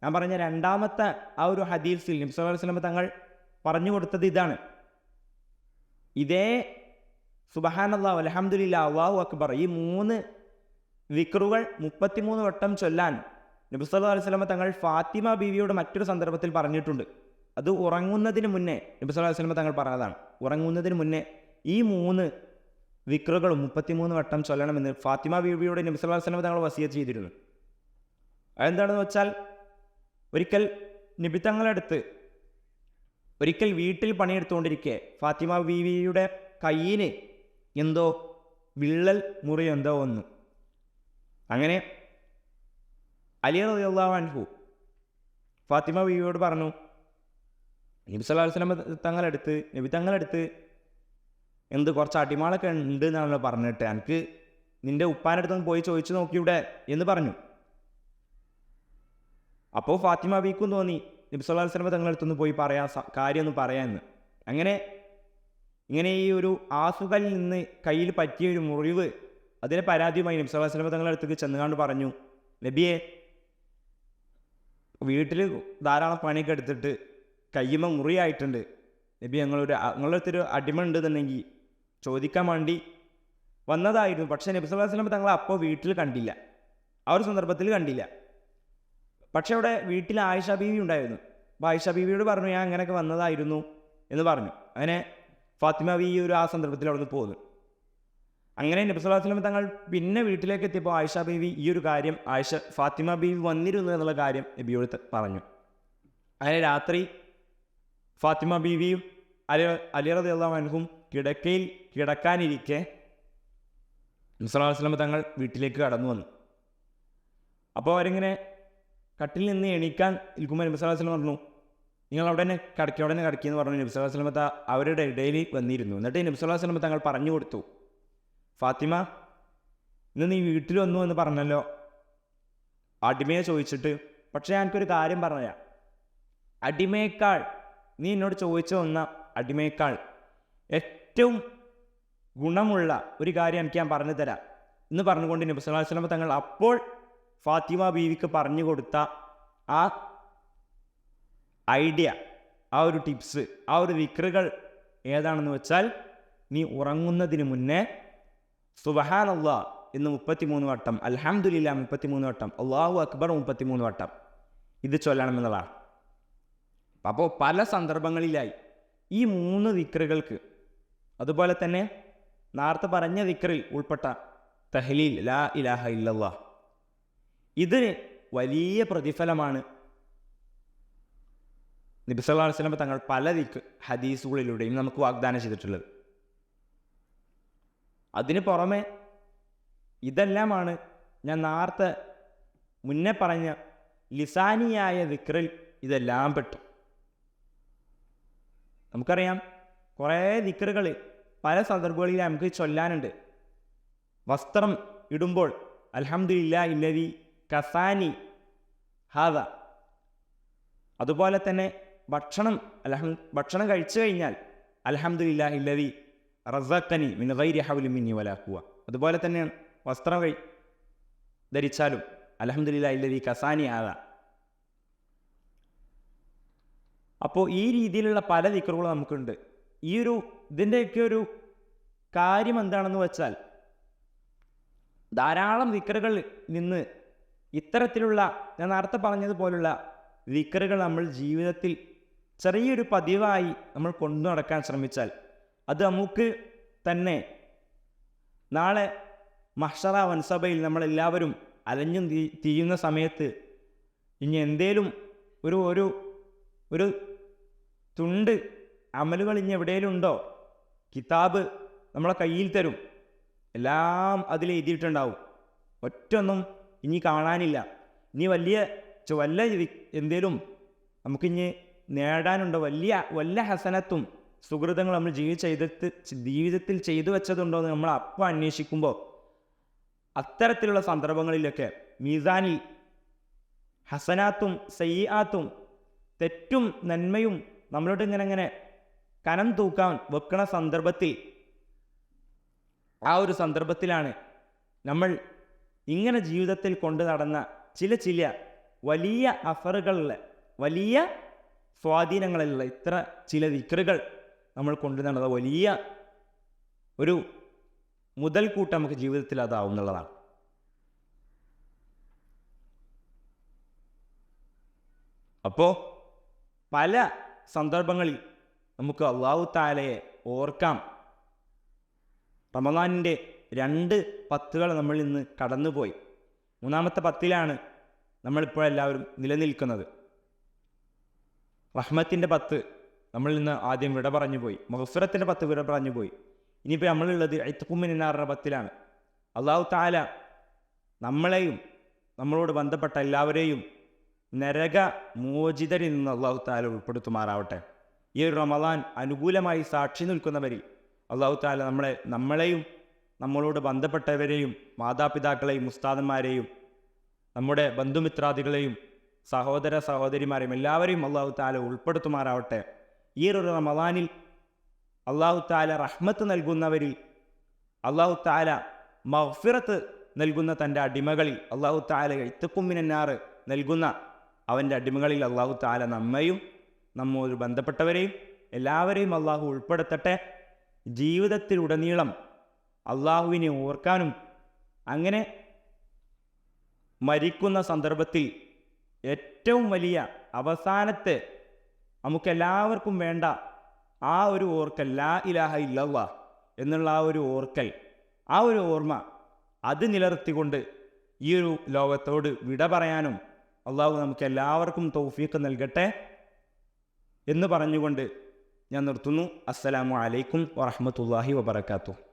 ഞാൻ പറഞ്ഞ രണ്ടാമത്തെ ആ ഒരു ഹദീസിൽ നബി സല്ലല്ലാഹു അലൈഹി വസല്ലം തങ്ങൾ പറഞ്ഞു കൊടുത്തത് ഇതാണ്. ഇതേ സുബ്ഹാനല്ലാഹ്, അൽഹംദുലില്ലാ, അല്ലാഹു അക്ബർ, ഈ 3 ദിക്റുകൾ 33 വട്ടം ചൊല്ലാൻ നബി സല്ലല്ലാഹു അലൈഹി വസല്ലം തങ്ങൾ ഫാത്തിമ ബീവിയോട് മറ്റൊരു സന്ദർഭത്തിൽ പറഞ്ഞിട്ടുണ്ട്. അത് ഉറങ്ങുന്നതിന് മുന്നേ നബി സല്ലല്ലാഹു അലൈഹി വസല്ലം തങ്ങൾ പറഞ്ഞതാണ്. ഉറങ്ങുന്നതിന് മുന്നേ ഈ 3 ദിക്റുകളും 33 വട്ടം ചൊല്ലണമെന്ന് ഫാത്തിമ ബീവിയോട് നബി സല്ലല്ലാഹു അലൈഹി വസല്ലം തങ്ങൾ വസിയത്ത് ചെയ്തിരുന്നു. അതെന്താണെന്ന് വെച്ചാൽ, ഒരിക്കൽ നബി തങ്ങളടുത്ത് ഒരിക്കൽ വീട്ടിൽ പണിയെടുത്തുകൊണ്ടിരിക്കെ ഫാത്തിമ ബീവിയുടെ കയ്യിന് എന്തോ വിള്ളൽ മുറി എന്തോ വന്നു. അങ്ങനെ അലി റളിയല്ലാഹു അൻഹു ഫാത്തിമ ബീവിയോട് പറഞ്ഞു, നബി സല്ലല്ലാഹു അലൈഹി വസല്ലം നബി തങ്ങളടുത്ത് എന്ത് കുറച്ച് അടിമാളൊക്കെ ഉണ്ട് എന്നാണല്ലോ പറഞ്ഞിട്ട്, എനിക്ക് നിൻ്റെ ഉപ്പാൻ്റെ അടുത്തൊന്ന് പോയി ചോദിച്ചു നോക്കിയൂടെ എന്ന് പറഞ്ഞു. അപ്പോൾ ഫാത്തിമ ബീക്കും തോന്നി നബി സല്ലല്ലാഹു അലൈഹി വസല്ലം തങ്ങളടുത്തൊന്ന് പോയി കാര്യമൊന്നും പറയാമെന്ന്. ഇങ്ങനെ ഈ ഒരു ആസുകലിൽ നിന്ന് കയ്യിൽ പറ്റിയ ഒരു മുറിവ്, അതിനെ പരാതിയുമായി നബി സല്ലല്ലാഹു അലൈഹി വസല്ലം തങ്ങളുടെ അടുത്തേക്ക് ചെന്നുകാണ്ട് പറഞ്ഞു, നബിയെ, വീട്ടിൽ ധാരാളം പണിയൊക്കെ എടുത്തിട്ട് കയ്യുമ്മ മുറിയായിട്ടുണ്ട് നബി, ഞങ്ങളുടെ അടുത്തൊരു അടിമ ഉണ്ടെന്നുണ്ടെങ്കിൽ ചോദിക്കാൻ വേണ്ടി വന്നതായിരുന്നു. പക്ഷേ നബി സല്ലല്ലാഹു അലൈഹി വസല്ലം തങ്ങൾ അപ്പോൾ വീട്ടിൽ കണ്ടില്ല, ആ ഒരു സന്ദർഭത്തിൽ കണ്ടില്ല. പക്ഷേ അവിടെ വീട്ടിൽ ആയിഷ ബീവി ഉണ്ടായിരുന്നു. അപ്പോൾ ആയിഷ ബീവിയോട് പറഞ്ഞു, ഞാൻ അങ്ങനെയൊക്കെ വന്നതായിരുന്നു എന്ന് പറഞ്ഞു. അങ്ങനെ ഫാത്തിമ ബീവി ആ സന്ദർഭത്തിൽ അവിടെ നിന്ന് പോന്നു. അങ്ങനെ നബി സല്ലല്ലാഹു അലൈഹി വസല്ലം തങ്ങൾ പിന്നെ വീട്ടിലേക്ക് എത്തിയപ്പോൾ ആയിഷ ബീവി ഈ ഒരു കാര്യം ഫാത്തിമ ബീവി വന്നിരുന്നു എന്നുള്ള കാര്യം നബിയോട് പറഞ്ഞു. അങ്ങനെ രാത്രി ഫാത്തിമ ബീവിയും അലി റളിയല്ലാഹു അൻഹും കിടക്കയിൽ കിടക്കാനിരിക്കെ നബി സല്ലല്ലാഹു അലൈഹി വസല്ലം തങ്ങൾ വീട്ടിലേക്ക് കടന്നു വന്നു. അപ്പോൾ അവരിങ്ങനെ കട്ടിൽ നിന്ന് എണീക്കാൻ ഇരിക്കുമ്പോൾ നബി സല്ലല്ലാഹു അലൈഹി വസല്ലം പറഞ്ഞു, നിങ്ങൾ അവിടെ തന്നെ കിടക്കിയെന്ന് പറഞ്ഞു. നബി സല്ലല്ലാഹു അലൈഹി വസല്ലം അവരുടെ ഇടയിൽ വന്നിരുന്നു. എന്നിട്ട് നബി സല്ലല്ലാഹു അലൈഹി വസല്ലം തങ്ങൾ പറഞ്ഞു കൊടുത്തു, ഫാത്തിമ, ഇന്ന് നീ വീട്ടിൽ വന്നു എന്ന് പറഞ്ഞല്ലോ, അടിമയെ ചോദിച്ചിട്ട്. പക്ഷേ എനിക്കൊരു കാര്യം പറഞ്ഞുതരാം, അടിമയേക്കാൾ നീ എന്നോട് ചോദിച്ചു വന്ന അടിമയേക്കാൾ ഏറ്റവും ഗുണമുള്ള ഒരു കാര്യം എനിക്ക് ഞാൻ പറഞ്ഞു തരാം എന്ന് പറഞ്ഞുകൊണ്ട് നബി സല്ലല്ലാഹു അലൈഹി വസല്ലം തങ്ങൾ അപ്പോൾ ഫാത്തിമ ബീവിക്ക് പറഞ്ഞു കൊടുത്ത ആ ഐഡിയ, ആ ഒരു ടിപ്സ്, ആ ഒരു ദിക്റുകൾ ഏതാണെന്ന് വെച്ചാൽ, നീ ഉറങ്ങുന്നതിന് മുന്നേ സുബ്ഹാനല്ലാഹ് എന്ന് 33 വട്ടം, അൽഹംദുലില്ലാഹ് 33 വട്ടം, അല്ലാഹു അക്ബർ 33 വട്ടം ഇത് ചൊല്ലണമെന്നുള്ളതാണ്. അപ്പോൾ പല സന്ദർഭങ്ങളിലായി ഈ 3 ദിക്റുകൾക്ക്, അതുപോലെ തന്നെ നേരത്തെ പറഞ്ഞ ദിക്റിൽ ഉൾപ്പെട്ട തഹ്ലീൽ ലാ ഇലാഹ ഇല്ലല്ലാഹ്, ഇതിന് വലിയ പ്രതിഫലമാണ് നബി സല്ലല്ലാഹു അലൈഹി വസല്ലം തങ്ങൾ പല ഹദീസുകളിലൂടെയും നമുക്ക് വാഗ്ദാനം ചെയ്തിട്ടുള്ളത്. അതിന് പുറമെ ഇതെല്ലാമാണ് ഞാൻ നേരത്തെ മുന്നേ പറഞ്ഞ ലിസാനിയായ ദിക്റിൽ ഇതെല്ലാം പെട്ടു. നമുക്കറിയാം, കുറേ ദിക്റുകൾ പല സന്ദർഭങ്ങളിൽ നമുക്ക് ചൊല്ലാനുണ്ട്. വസ്ത്രം ഇടുമ്പോൾ അൽഹംദുലില്ലാഹി ഇല്ലദീ കസാനി ഹാദ, അതുപോലെ തന്നെ ഭക്ഷണം കഴിച്ചു കഴിഞ്ഞാൽ അൽഹംദുലില്ലാഹി ഇല്ലദീ റസഖനി മിൻ ഗൈരി ഹൗലിൻ മിന്നി വലാ ഖുവ, അതുപോലെ തന്നെയാണ് വസ്ത്രം ധരിച്ചാലും അൽഹംദുലില്ലാഹി ഇല്ലദീ കസാനി ഹാദ. അപ്പോൾ ഈ രീതിയിലുള്ള പല ദിക്റുകളും നമുക്കുണ്ട്. ഇതിൻ്റെയൊക്കെ ഒരു കാര്യം എന്താണെന്ന് വെച്ചാൽ, ധാരാളം ദിക്റുകളിൽ നിന്ന് ഇത്തരത്തിലുള്ള ഞാൻ നേരത്തെ പറഞ്ഞതുപോലുള്ള ദിക്റുകൾ നമ്മൾ ജീവിതത്തിൽ ചെറിയൊരു പതിവായി നമ്മൾ കൊണ്ടു നടക്കാൻ ശ്രമിച്ചാൽ, അത് നമുക്ക് തന്നെ നാളെ മഹ്ശറ വൻസഭയിൽ നമ്മളെല്ലാവരും അലഞ്ഞും തിരിയുന്ന സമയത്ത് ഇനി എന്തേലും ഒരു തുണ്ട് അമലുകൾ ഇനി എവിടെയെങ്കിലും ഉണ്ടോ, കിതാബ് നമ്മളെ കയ്യിൽ തരും, എല്ലാം അതിൽ എഴുതിയിട്ടുണ്ടാവും, ഒറ്റൊന്നും ഇനി കാണാനില്ല. ഇനി വല്ല എന്തേലും നമുക്കിനി നേടാനുണ്ടോ, വല്ല ഹസനത്തും സുഹൃതങ്ങൾ നമ്മൾ ജീവിതത്തിൽ ചെയ്തു വെച്ചതുണ്ടോ എന്ന് നമ്മൾ അപ്പം അന്വേഷിക്കുമ്പോൾ, അത്തരത്തിലുള്ള സന്ദർഭങ്ങളിലൊക്കെ മീസാനിൽ ഹസനാത്തും സയ്യിആത്തും തെറ്റും നന്മയും നമ്മളോട് ഇങ്ങനെ കനം തൂക്കാൻ വെക്കണ സന്ദർഭത്തിൽ, ആ ഒരു സന്ദർഭത്തിലാണ് നമ്മൾ ഇങ്ങനെ ജീവിതത്തിൽ കൊണ്ടു നടന്ന ചില വലിയ അഫറുകളുള്ള, വലിയ സ്വാധീനങ്ങളുള്ള ഇത്ര ചില ദിക്റുകൾ നമ്മൾ കൊണ്ടു നടന്ന വലിയ ഒരു മുതൽക്കൂട്ട് നമുക്ക് ജീവിതത്തിൽ അതാവുന്നുള്ളതാണ്. അപ്പോൾ പല സന്ദർഭങ്ങളിൽ നമുക്ക് അല്ലാഹു തആലയെ ഓർക്കാം. റമദാനിൻ്റെ 2 പത്തുകൾ നമ്മളിൽ നിന്ന് കടന്നുപോയി. 3-ാമത്തെ പത്തിലാണ് നമ്മളിപ്പോഴെല്ലാവരും നിലനിൽക്കുന്നത്. റഹ്മത്തിൻ്റെ 10 നമ്മളിൽ നിന്ന് ആദ്യം വിട പറഞ്ഞു പോയി. മഗ്ഫിറത്തിൻ്റെ 10 വിട പറഞ്ഞു പോയി. ഇനിയിപ്പോൾ നമ്മളുള്ളത് ഇത്ഖും മിനന്നാറിൻ്റെ 10ലാണ്. അല്ലാഹു തആല നമ്മളെയും നമ്മളോട് ബന്ധപ്പെട്ട എല്ലാവരെയും നരക മോചിതരിൽ നിന്ന് അല്ലാഹു തആല ഉൾപ്പെടുത്തുമാറാവട്ടെ. ഈ ഒരു റമദാൻ അനുകൂലമായി സാക്ഷി നിൽക്കുന്നവരിൽ അല്ലാഹു തആല നമ്മളെയും നമ്മളോട് ബന്ധപ്പെട്ടവരെയും മാതാപിതാക്കളെയും ഉസ്താദന്മാരെയും നമ്മുടെ ബന്ധുമിത്രാദികളെയും സഹോദര സഹോദരിമാരെയും എല്ലാവരെയും അല്ലാഹു തആല ഉൾപ്പെടുത്തുമാറാവട്ടെ. ഈ ഒരു റമദാനിൽ അല്ലാഹു തആല റഹ്മത്ത് നൽകുന്നവരിൽ, അല്ലാഹു തആല മഗ്ഫിറത്ത് നൽകുന്ന തൻ്റെ അടിമകളിൽ, അല്ലാഹു തആല ഇത്ഖും മിനന്നാർ നൽകുന്ന അവൻ്റെ അടിമകളിൽ അല്ലാഹു തആല നമ്മയും നമ്മോട് ബന്ധപ്പെട്ടവരെയും എല്ലാവരെയും അല്ലാഹു ഉൾപ്പെടുത്തട്ടെ. ജീവിതത്തിലുടനീളം അല്ലാഹുവിനെ ഓർക്കാനും അങ്ങനെ മരിക്കുന്ന സന്ദർഭത്തിൽ ഏറ്റവും വലിയ അവസാനത്തെ നമുക്കെല്ലാവർക്കും വേണ്ട ആ ഒരു ഓർക്കൽ, ലാ ഇലാഹ ഇല്ലല്ലാഹ് എന്നുള്ള ആ ഒരു ഓർക്കൽ, ആ ഒരു ഓർമ്മ അത് നിലനിർത്തിക്കൊണ്ട് ഈ ഒരു ലോകത്തോട് വിട പറയാനും അള്ളാഹു നമുക്ക് എല്ലാവർക്കും തൗഫീഖ് നൽകട്ടെ എന്ന് പറഞ്ഞുകൊണ്ട് ഞാൻ നിർത്തുന്നു. അസ്സലാമു അലൈക്കും വറഹ്മത്തുള്ളാഹി വബറകാതുഹു.